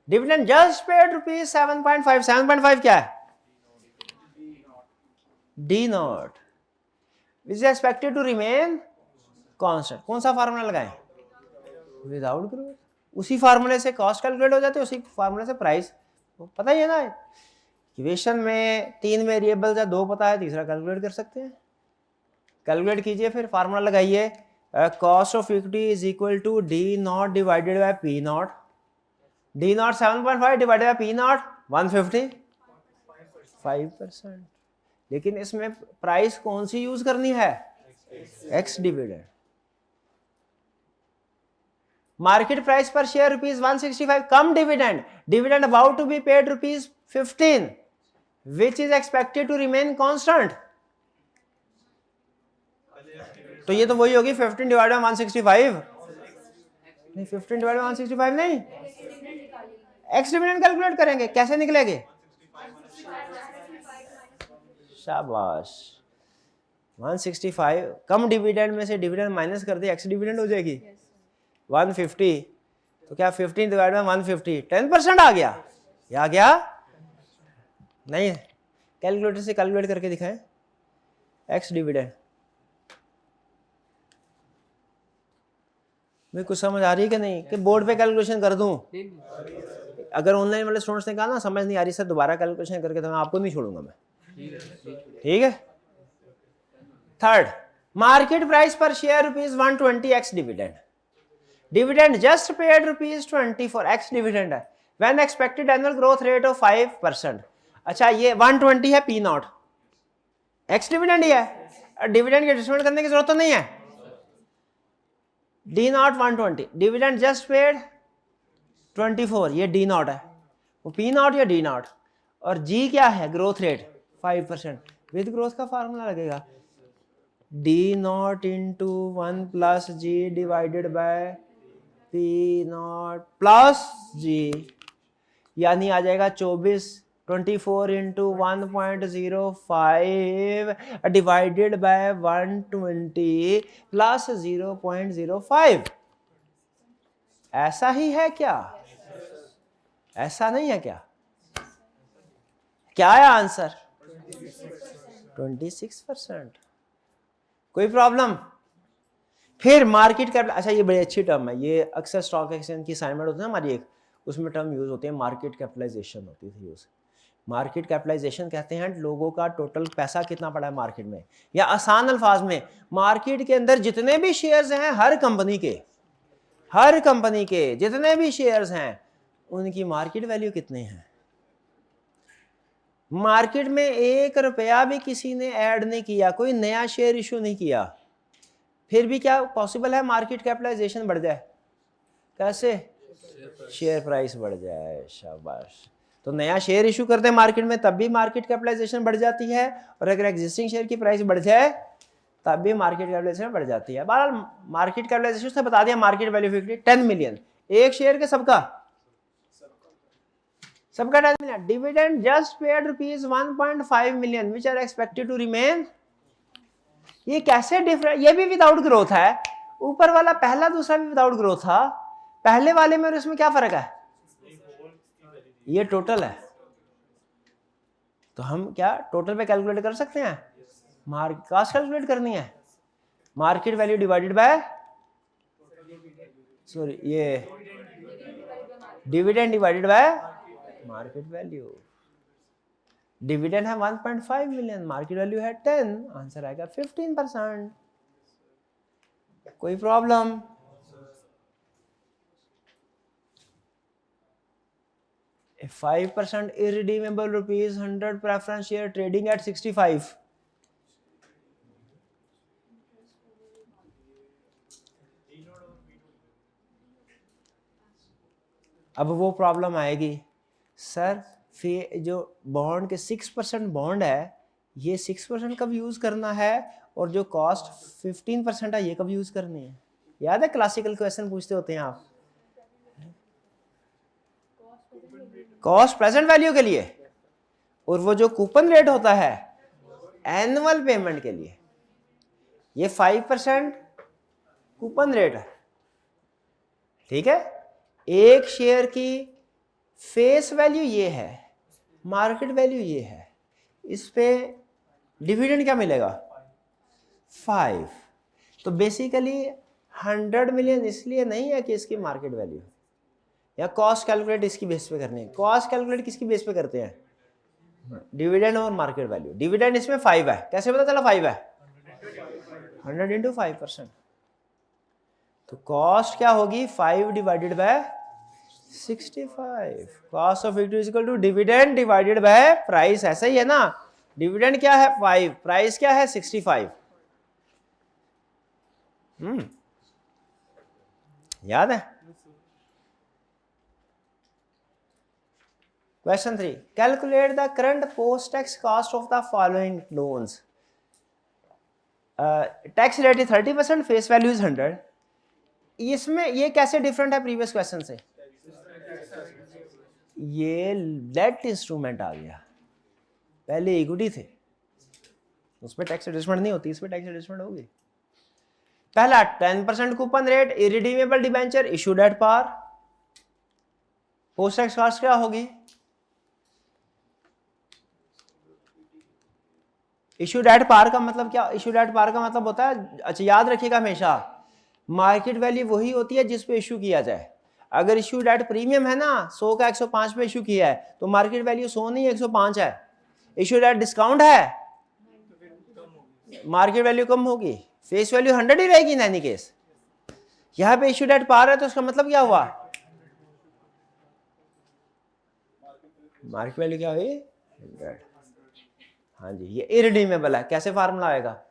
Dividend just paid ₹7.5। 7.5 क्या है? D naught which is expected to remain constant. कौन सा फार्मूला लगाएं? Without growth. उसी फार्मूले से कॉस्ट कैलकुलेट हो जाते हैं, उसी फार्मूले से प्राइस। पता ही है ना, इक्वेशन में 3 वेरिएबल्स है, 2 पता है, तीसरा कैलकुलेट कर सकते हैं। कैलकुलेट कीजिए, फिर फार्मूला लगाइए। Cost of equity is equal to D not divided by P naught. D naught 7.5 divided by P naught 150, 5%। लेकिन इसमें प्राइस कौन सी यूज करनी है? Ex dividend. मार्केट प्राइस पर share ₹165, cum dividend, dividend about to be paid ₹15, which is expected to remain constant. तो ये तो वही होगी 15 डिवाइडेड बाय 165, नहीं 15 डिवाइडेड बाय 165 नहीं, एक्स डिविडेंड कैलकुलेट करेंगे। कैसे निकलेंगे? शाबाश, 165 कम डिविडेंड में से डिविडेंड माइनस कर दिया, एक्स डिविडेंड हो जाएगी Yes, sir. 150, तो क्या 15 डिवाइड बाय 150 10% आ गया, ये आ गया नहीं? कैलकुलेटर से कैलकुलेट करके दिखाएं एक्स डिविडेंड। मैं कुछ समझ आ रही है कि नहीं, कि बोर्ड पे कैलकुलेशन कर दूं? अगर ऑनलाइन वाले स्टूडेंट्स ने कहा ना समझ नहीं आ रही सर दोबारा कैलकुलेशन करके, तो मैं आपको नहीं छोड़ूंगा मैं, ठीक है? थर्ड, मार्केट प्राइस पर share ₹120 ex dividend, dividend just paid ₹20 for ex dividend है, when expected annual growth rate of 5%। अच्छा ये 120 है पी नॉट, एक्स डिविडेंड ही है, डिविडेंड की डिस्काउंट करने की जरूरत तो नहीं है। D nought 120, dividend just paid 24, ये डी नॉट है, वो पी नॉट या डी नॉट, और जी क्या है ग्रोथ रेट 5%, विद ग्रोथ का फार्मूला लगेगा D not into 1 plus ji divided by P nought plus G, यानी आ जाएगा 24 इंटू 1.05 डिवाइडेड बाय 120 प्लस 0.05। ऐसा ही है क्या? ऐसा नहीं है क्या? क्या है आंसर? 26%। कोई प्रॉब्लम? फिर मार्केट कैपिटल, अच्छा ये बड़ी अच्छी टर्म है, ये अक्सर स्टॉक एक्सचेंज की असाइनमेंट होती है हमारी एक, उसमें टर्म यूज होती है, मार्केट कैपिटलाइजेशन होती थी यूज। मार्केट कैपिटलाइजेशन कहते हैं लोगों का टोटल पैसा कितना पड़ा है मार्केट में, या आसान अल्फाज में मार्केट के अंदर जितने भी शेयर्स हैं हर कंपनी के जितने भी शेयर्स हैं उनकी मार्केट वैल्यू कितने हैं। मार्केट में 1 रुपया भी किसी ने ऐड नहीं किया, कोई नया शेयर इशू नहीं किया, फिर भी क्या पॉसिबल है मार्केट कैपिटलाइजेशन बढ़ जाए? कैसे? शेयर प्राइस बढ़ जाए, शाबाश। तो नया शेयर इशू करते हैं मार्केट में तब भी मार्केट कैपिटलाइजेशन बढ़ जाती है, और अगर एग्जिस्टिंग शेयर की प्राइस बढ़ जाए तब भी मार्केट कैपिटलाइजेशन बढ़ जाती है। बहरहाल मार्केट कैपिटलाइजेशन से बता दिया, मार्केट वैल्यू 10 मिलियन, एक शेयर के सबका 10 million. Dividend just paid ₹1.5 million which are expected to remain. ये कैसे डिफरेंट, ये भी विदाउट ग्रोथ है, ऊपर वाला पहला दूसरा भी विदाउट ग्रोथ था, पहले वाले में और इसमें क्या फर्क है? ये टोटल है, तो हम क्या टोटल पे कैलकुलेट कर सकते हैं? मार्केट कॉस्ट कैलकुलेट करनी है, market value divided by sorry ये dividend divided by market value. Dividend है 1.5 मिलियन, मार्केट वैल्यू है 10, आंसर आएगा 15%। कोई problem? A 5% irredeemable ₹100 preference share trading at 65. अब वो प्रॉब्लम आएगी सर, फिर जो बॉन्ड के 6% बॉन्ड है, ये 6% कब यूज करना है, और जो कॉस्ट 15% है ये कब यूज करनी है? याद है क्लासिकल क्वेश्चन पूछते होते हैं आप, कॉस्ट प्रेजेंट वैल्यू के लिए, और वो जो कूपन रेट होता है एनुअल पेमेंट के लिए। ये 5% कूपन रेट है, ठीक है? एक शेयर की फेस वैल्यू ये है, मार्केट वैल्यू ये है, इस पे डिविडेंड क्या मिलेगा? 5। तो बेसिकली 100 मिलियन इसलिए नहीं है कि इसकी मार्केट वैल्यू, या कॉस्ट कैलकुलेट इसकी बेस पे करनी है। कॉस्ट कैलकुलेट किसकी बेस पे करते हैं? डिविडेंड और मार्केट वैल्यू। डिविडेंड इसमें 5 है, कैसे पता चला 5 है? 100 इंटू 5%, तो कॉस्ट क्या होगी? 5 divided by 65। Cost of equity equal to dividend divided by price, ऐसा ही है ना? डिविडेंड क्या है? 5, प्राइस क्या है? 65। याद है? Question 3. Calculate the current post-tax cost of the following loans. Tax rate is 30%, face value is 100. इसमें ये कैसे डिफरेंट है प्रीवियस क्वेश्चन से? ये डेट इंस्ट्रूमेंट आ गया, पहले इक्विटी थे, उसमें टैक्स एडजस्टमेंट नहीं होती, इसमें टैक्स एडजस्टमेंट होगी। पहला 10% coupon rate, irredeemable debenture issued at par, post tax cost क्या होगी? इशूड एट पार का मतलब क्या? इशूड एट पार का मतलब होता है, अच्छा याद रखिएगा हमेशा, मार्केट वैल्यू वही होती है जिस पे इशू किया जाए। अगर इशूड एट प्रीमियम है ना, 100 का 105 पे इशू किया है तो मार्केट वैल्यू 100 नहीं 105 है। इशूड एट डिस्काउंट है, मार्केट वैल्यू कम होगी, फेस वैल्यू 100 ही रहेगी इन एनी केस। यहां पे इशूड एट पार है तो उसका मतलब क्या हुआ? मार्केट वैल्यू क्या हुई? 100। हाँ जी, ये इरिडीमेबल है। कैसे फार्मूला आएगा?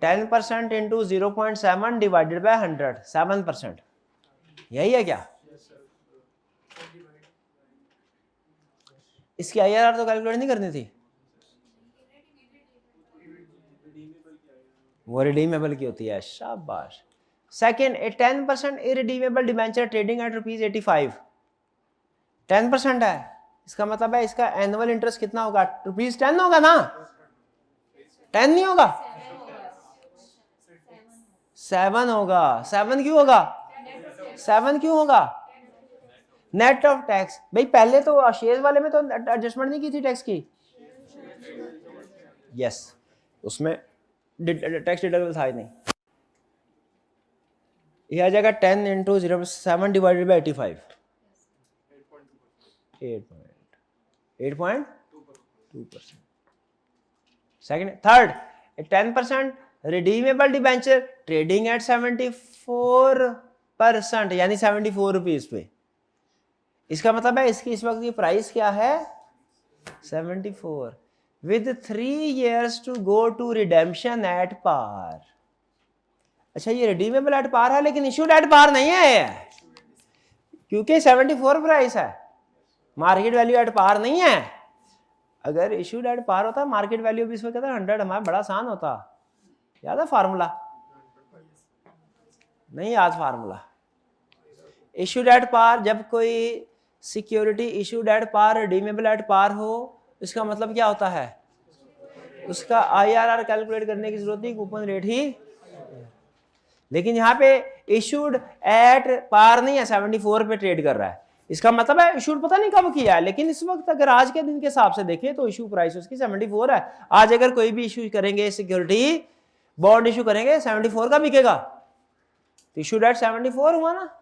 10% इंटू 0.7 डिवाइडेड बाय 100, 7%। यही है क्या? इसकी IRR तो कैलकुलेट नहीं करनी थी, वो रिडीमेबल की होती है। शाबाश। Second, A 10% irredeemable debenture trading at ₹85, 10% है, इसका मतलब है इसका एनुअल इंटरेस्ट कितना होगा? ₹10 होगा ना? 10 नहीं होगा, 7 होगा। 7 क्यों होगा? 7 क्यों होगा? Net of tax. भाई पहले तो शेयर वाले में तो एडजस्टमेंट नहीं की थी टैक्स की। यस, उसमें टैक्स डिडक्टेबल था ही नहीं। ये आ जाएगा 10 into 0.7 divided by 85, 8.2%। Second, third, 10% redeemable debenture trading at 74%, यानी 74 रुपीज पे। इसका मतलब है इसकी इस वक्त की प्राइस क्या है? 74, with 3 years to go to redemption at par. अच्छा, ये रिडीमेबल एट पार है लेकिन इशूड एट पार नहीं है, क्योंकि 74 प्राइस है, मार्केट वैल्यू एट पार नहीं है। अगर इशूड एट पार होता, मार्केट वैल्यू भी इसमें कहता 100, हमारा बड़ा आसान होता। याद है फार्मूला? नहीं याद फार्मूला? इशूड एट पार, जब कोई security issued at par redeemable at par हो, इसका मतलब क्या होता है? उसका IRR कैलकुलेट करने की जरूरत नहीं, कूपन रेट ही। लेकिन यहाँ पे इशूड एट पार नहीं है, 74 पे ट्रेड कर रहा है। इसका मतलब है इशूड पता नहीं कब किया है, लेकिन इस वक्त अगर आज के दिन के हिसाब से देखें तो इशू प्राइस उसकी 74 है। आज अगर कोई भी इशू करेंगे, सिक्योरिटी बॉन्ड इशू करेंगे, 74 का बिकेगा, तो इशूड एट 74 हुआ ना।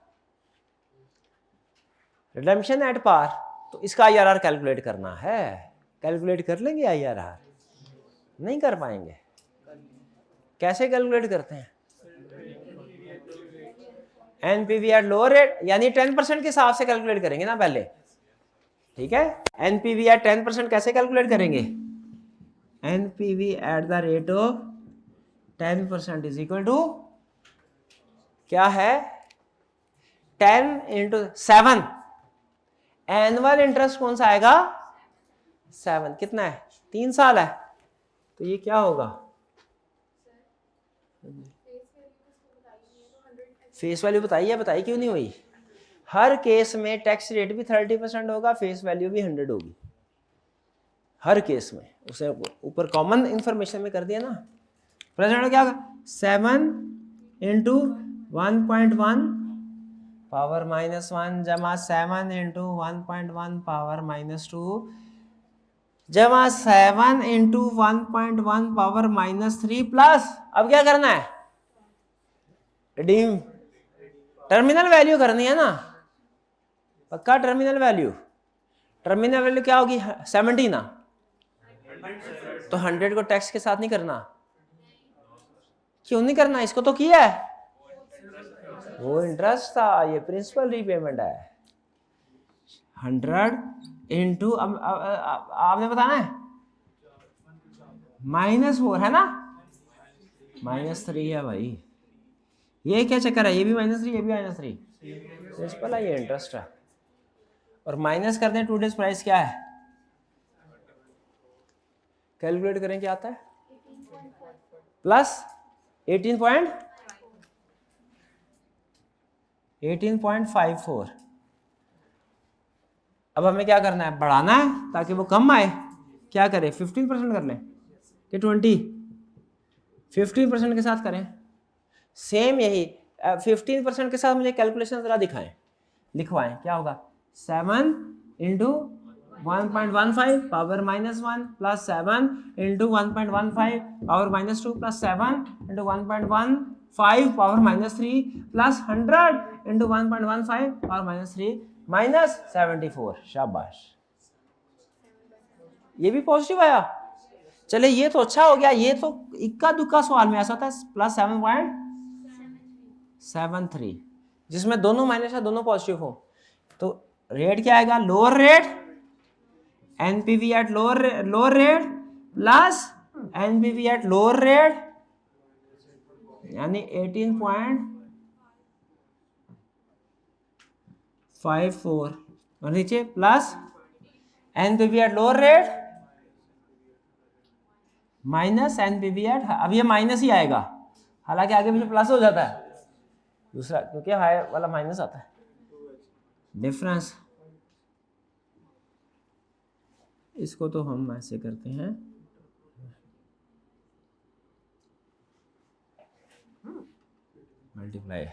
रिडेम्पशन एट पार, तो इसका IRR कैलकुलेट करना है। कैलकुलेट कर लेंगे IRR? नहीं कर पाएंगे। कैसे कैलकुलेट करते हैं? NPV एट लोअर रेट, यानी 10% के हिसाब से कैलकुलेट करेंगे ना पहले, ठीक है? NPV एट 10% कैसे कैलकुलेट करेंगे? NPV at the rate of 10% is equal to क्या है? 10 इंटू 7। एनुअल इंटरेस्ट कौन सा आएगा? 7। कितना है? 3 साल है, तो ये क्या होगा? फेस वैल्यू बताइए, बताइए क्यों नहीं हुई? हर केस में टैक्स रेट भी 30% होगा, फेस वैल्यू भी 100 होगी हर केस में। उसे ऊपर कॉमन इंफॉर्मेशन में कर दिया ना। प्रेजेंट क्या होगा? 7 इंटू 1.1 पावर -1 जमा 7 इंटू 1.1 पावर -2 जमा 7 इंटू 1.1 पावर -3 प्लस, अब क्या करना है? रिडीम, टर्मिनल वैल्यू करनी है ना, पक्का टर्मिनल वैल्यू। टर्मिनल वैल्यू क्या होगी? 70 ना, तो 100 को टैक्स के साथ नहीं करना। क्यों नहीं करना? इसको तो किया है, वो इंटरेस्ट था, ये प्रिंसिपल रीपेमेंट है। 100 इंटू, अब आपने बताना है -4 है ना, -3 है भाई। ये क्या चक्कर है? ये भी -3, ये भी -3, प्रिंसिपल है, ये इंटरेस्ट है। और माइनस कर दें 2 डेज प्राइस क्या है? कैलकुलेट करें क्या आता है? प्लस 18.54। अब हमें क्या करना है? बढ़ाना है ताकि वो कम आए। क्या करें? 15% कर लें, कि 15% के साथ करें? सेम यही 15% के साथ मुझे कैलकुलेशन ज़रा दिखाएं, लिखवाएं। क्या होगा? 7 into 1.15 power -1 plus 7 into 1.15 power -2 plus 7 into 1.15 power -3 plus 100 into 1.15 power -3 minus 74। शाबाश, ये भी पॉजिटिव आया। चले ये तो अच्छा हो गया। ये तो इक्का दुक्का सवाल में ऐसा होता है प्लस 7.73 जिसमें दोनों माइनस है दोनों पॉजिटिव हो। तो रेट क्या आएगा? Lower rate NPV at lower rate plus NPV at lower rate यानी 18.54 और नीचे plus NPV at lower rate minus NPV at, अब ये माइनस ही आएगा, हालांकि आगे पीछे प्लस हो जाता है दूसरा, क्योंकि हाई वाला माइनस आता है। डिफरेंस इसको तो हम ऐसे करते हैं, मल्टीप्लाई।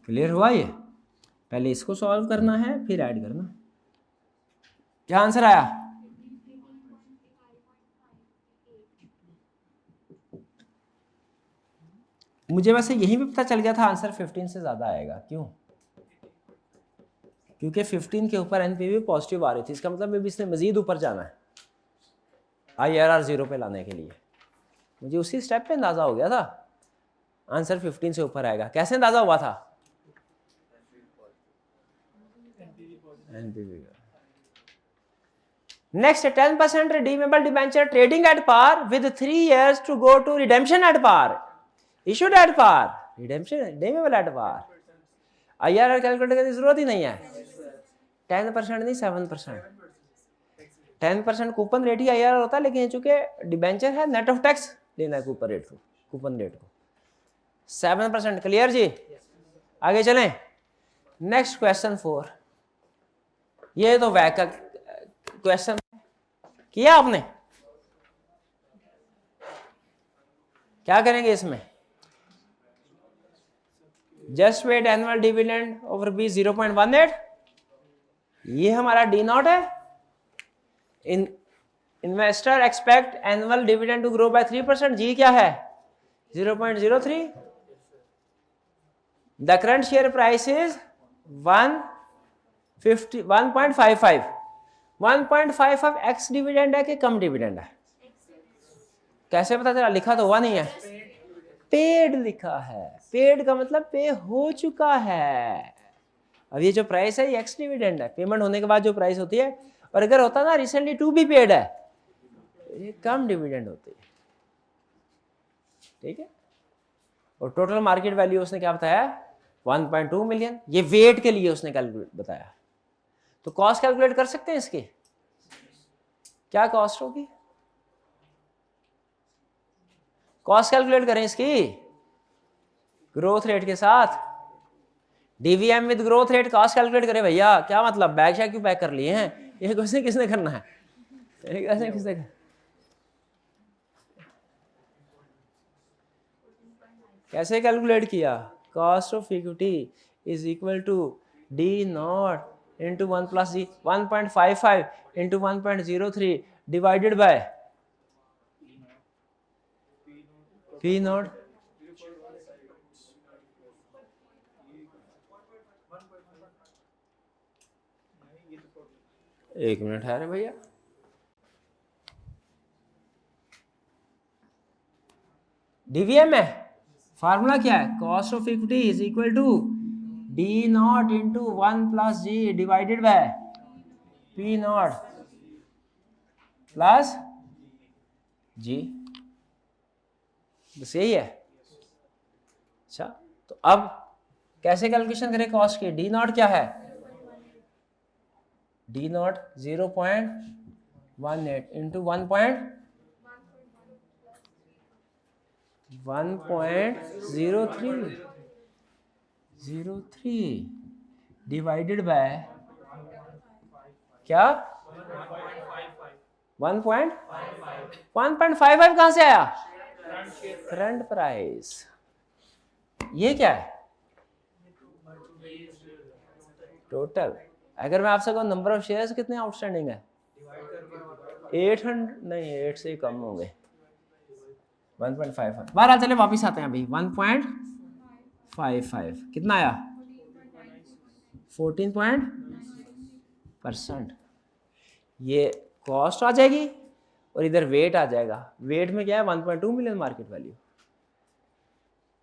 क्लियर हुआ? ये पहले इसको सॉल्व करना है फिर ऐड करना। क्या आंसर आया? मुझे वैसे यही भी पता चल गया था आंसर 15 से ज्यादा आएगा। क्यों? क्योंकि 15 के ऊपर एनपीवी पॉजिटिव आ रही थी, इसका मतलब अभी इसने मजीद ऊपर जाना है IRR 0 पे लाने के लिए। मुझे उसी स्टेप पे अंदाजा हो गया था आंसर 15 से ऊपर आएगा। कैसे अंदाजा हुआ था? NPV. Next 10% redeemable debenture trading at par with 3 years to go to redemption at par, issued at par, redemption redeemable at par। IRR calculate करने की जरूरत ही नहीं है। 10% नहीं 7%। 10% कूपन रेट ही IRR होता है, लेकिन चूंकि डिबेंचर है नेट ऑफ टैक्स लेना है कूपन रेट को, कूपन रेट को 7%। क्लियर जी? आगे चलें। Next question 4। ये तो वैक का क्वेश्चन किया आपने। क्या करेंगे इसमें? Just paid annual dividend over B 0.18, ये हमारा डी नॉट है। Investor expect annual dividend to grow by 3%, G क्या है? 0.03। The current share price is 1.55। 1.55 ex dividend है कि कम डिविडेंड है? कैसे पता चला? लिखा तो हुआ नहीं है, पेड लिखा है। पेड का मतलब पे हो चुका है। अब ये जो प्राइस है ये एक्स डिविडेंड है, पेमेंट होने के बाद जो प्राइस होती है। और अगर होता ना रिसेंटली टू बी पेड है, ये कम डिविडेंड होती है। ठीक है। और टोटल मार्केट वैल्यू उसने क्या बताया? 1.2 मिलियन। ये वेट के लिए उसने कैलकुलेट बताया। तो कॉस्ट कैलकुलेट कर सकते हैं इसकी? क्या कॉस्ट होगी? कॉस्ट कैलकुलेट करें इसकी ग्रोथ रेट के साथ। DVM with growth rate cost calculate करें भैया। क्या मतलब? बैग शैग क्यों पैक कर लिए हैं? ये क्वेश्चन किसने करना है? किसने करना? कैसे कैलकुलेट किया? Cost of equity is equal to D not into 1 plus G, 1.55 into 1.03 divided by P nought. एक मिनट है भैया, डीवीएम है। फार्मूला क्या है? Cost of equity is equal to D not into 1 plus ji divided by P nought plus G. बस यही है। अच्छा, तो अब कैसे कैलकुलेशन करें कॉस्ट की? डी नॉट क्या है? D not 0.18 into 1.03 divided bye क्या? 1.55 1.55 कहां से आया? Current price. ये क्या है? टोटल। अगर मैं आपसे कहूँ नंबर ऑफ शेयर्स कितने आउटस्टैंडिंग है? 800 नहीं, 8 से ही कम होंगे। 1.55। बहरहाल चले वापिस आते हैं अभी। 1.55 कितना आया? 14% ये कॉस्ट आ जाएगी और इधर वेट आ जाएगा। वेट में क्या है? 1.2 मिलियन मार्केट वैल्यू।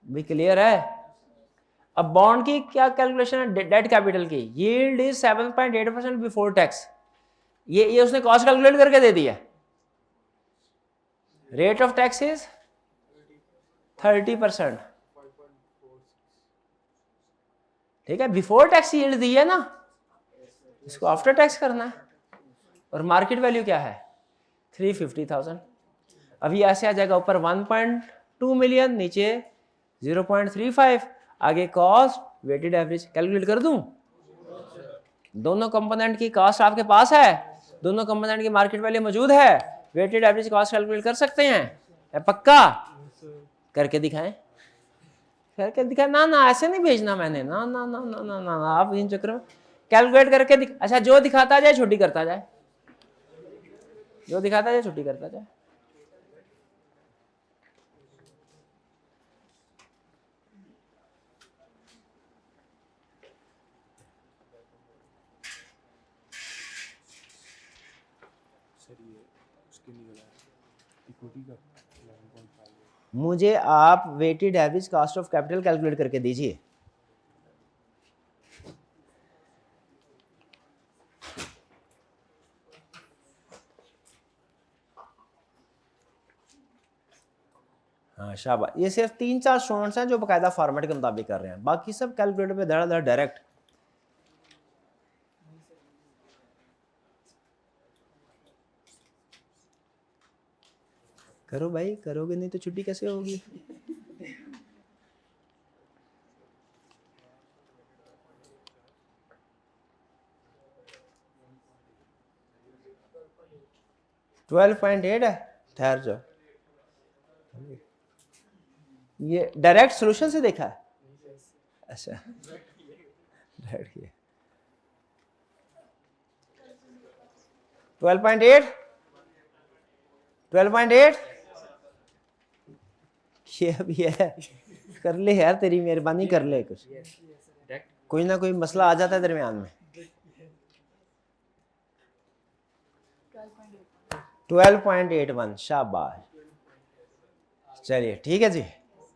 भी क्लियर है? अब बॉन्ड की क्या कैलकुलेशन है? डेट कैपिटल की यील्ड इज 7.8% बिफोर टैक्स। ये उसने कॉस्ट कैलकुलेट करके दे दी है। Rate of tax is 30%। ठीक है, बिफोर टैक्स यील्ड दी है ना, इसको आफ्टर टैक्स करना है। और मार्केट वैल्यू क्या है? 350,000। अभी ऐसे आ जाएगा, ऊपर 1.2 मिलियन, नीचे 0.35, आगे कॉस्ट वेटेड एवरेज कैलकुलेट कर दूं। दोनों कंपोनेंट की कॉस्ट आपके पास है, दोनों कंपोनेंट की मार्केट वैल्यू मौजूद है, वेटेड एवरेज कॉस्ट कैलकुलेट कर सकते हैं। पक्का करके दिखाएं? करके दिखाएं? ना ना, ऐसे नहीं भेजना मैंने। ना ना ना ना ना ना, ना आप इन चक्कर में कैलकुलेट करके अच्छा, जो दिखाता जाए छोटी करता जाए, जो दिखाता जाए छोटी करता जाए। मुझे आप weighted average cost of capital calculate करके दीजिए। हाँ शाबाश। ये सिर्फ 3-4 स्टूडेंट्स हैं जो बकायदा फॉर्मेट के मुताबिक कर रहे हैं, बाकी सब कैलकुलेटर पे धड़ाधड़ डायरेक्ट। करो भाई, करोगे नहीं तो छुट्टी कैसे होगी? $12.8 है, ठहर जाओ। ये डायरेक्ट सोल्यूशन से देखा है? अच्छा, डायरेक्ट ये 12.8 ये अभी है। कर ले यार, तेरी मेहरबानी कर ले। कुछ कोई ना कोई मसला आ जाता है दरमियान में। 12.81 शाबाश। चलिए ठीक है जी।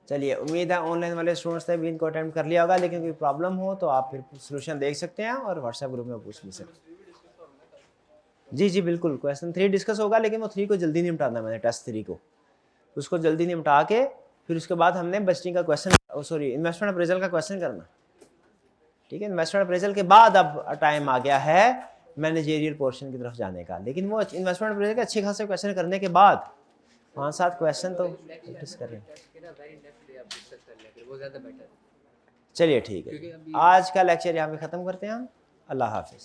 चलिए, उम्मीद है ऑनलाइन वाले स्टूडेंट्स ने भी इनको अटेम्प्ट कर लिया होगा, लेकिन कोई प्रॉब्लम हो तो आप फिर सोल्यूशन देख सकते हैं और व्हाट्सएप ग्रुप में पूछ भी सकते हैं। जी जी बिल्कुल, क्वेश्चन 3 डिस्कस होगा, लेकिन वो 3 को जल्दी निपटाना है मैंने, टेस्ट 3 को, उसको जल्दी निपटा के फिर उसके बाद हमने बजटिंग का क्वेश्चन, सॉरी इन्वेस्टमेंट अप्रेजल का क्वेश्चन करना। ठीक है, इन्वेस्टमेंट अप्रेजल के बाद अब टाइम आ गया है मैनेजेरियल पोर्शन की तरफ जाने का, लेकिन वो इन्वेस्टमेंट अप्रेजल के अच्छे खासे क्वेश्चन करने के बाद 5-7 क्वेश्चन तो प्रैक्टिस करें। चलिए ठीक है, आज का लेक्चर यहाँ पे ख़त्म करते हैं हम। अल्लाह हाफिज़।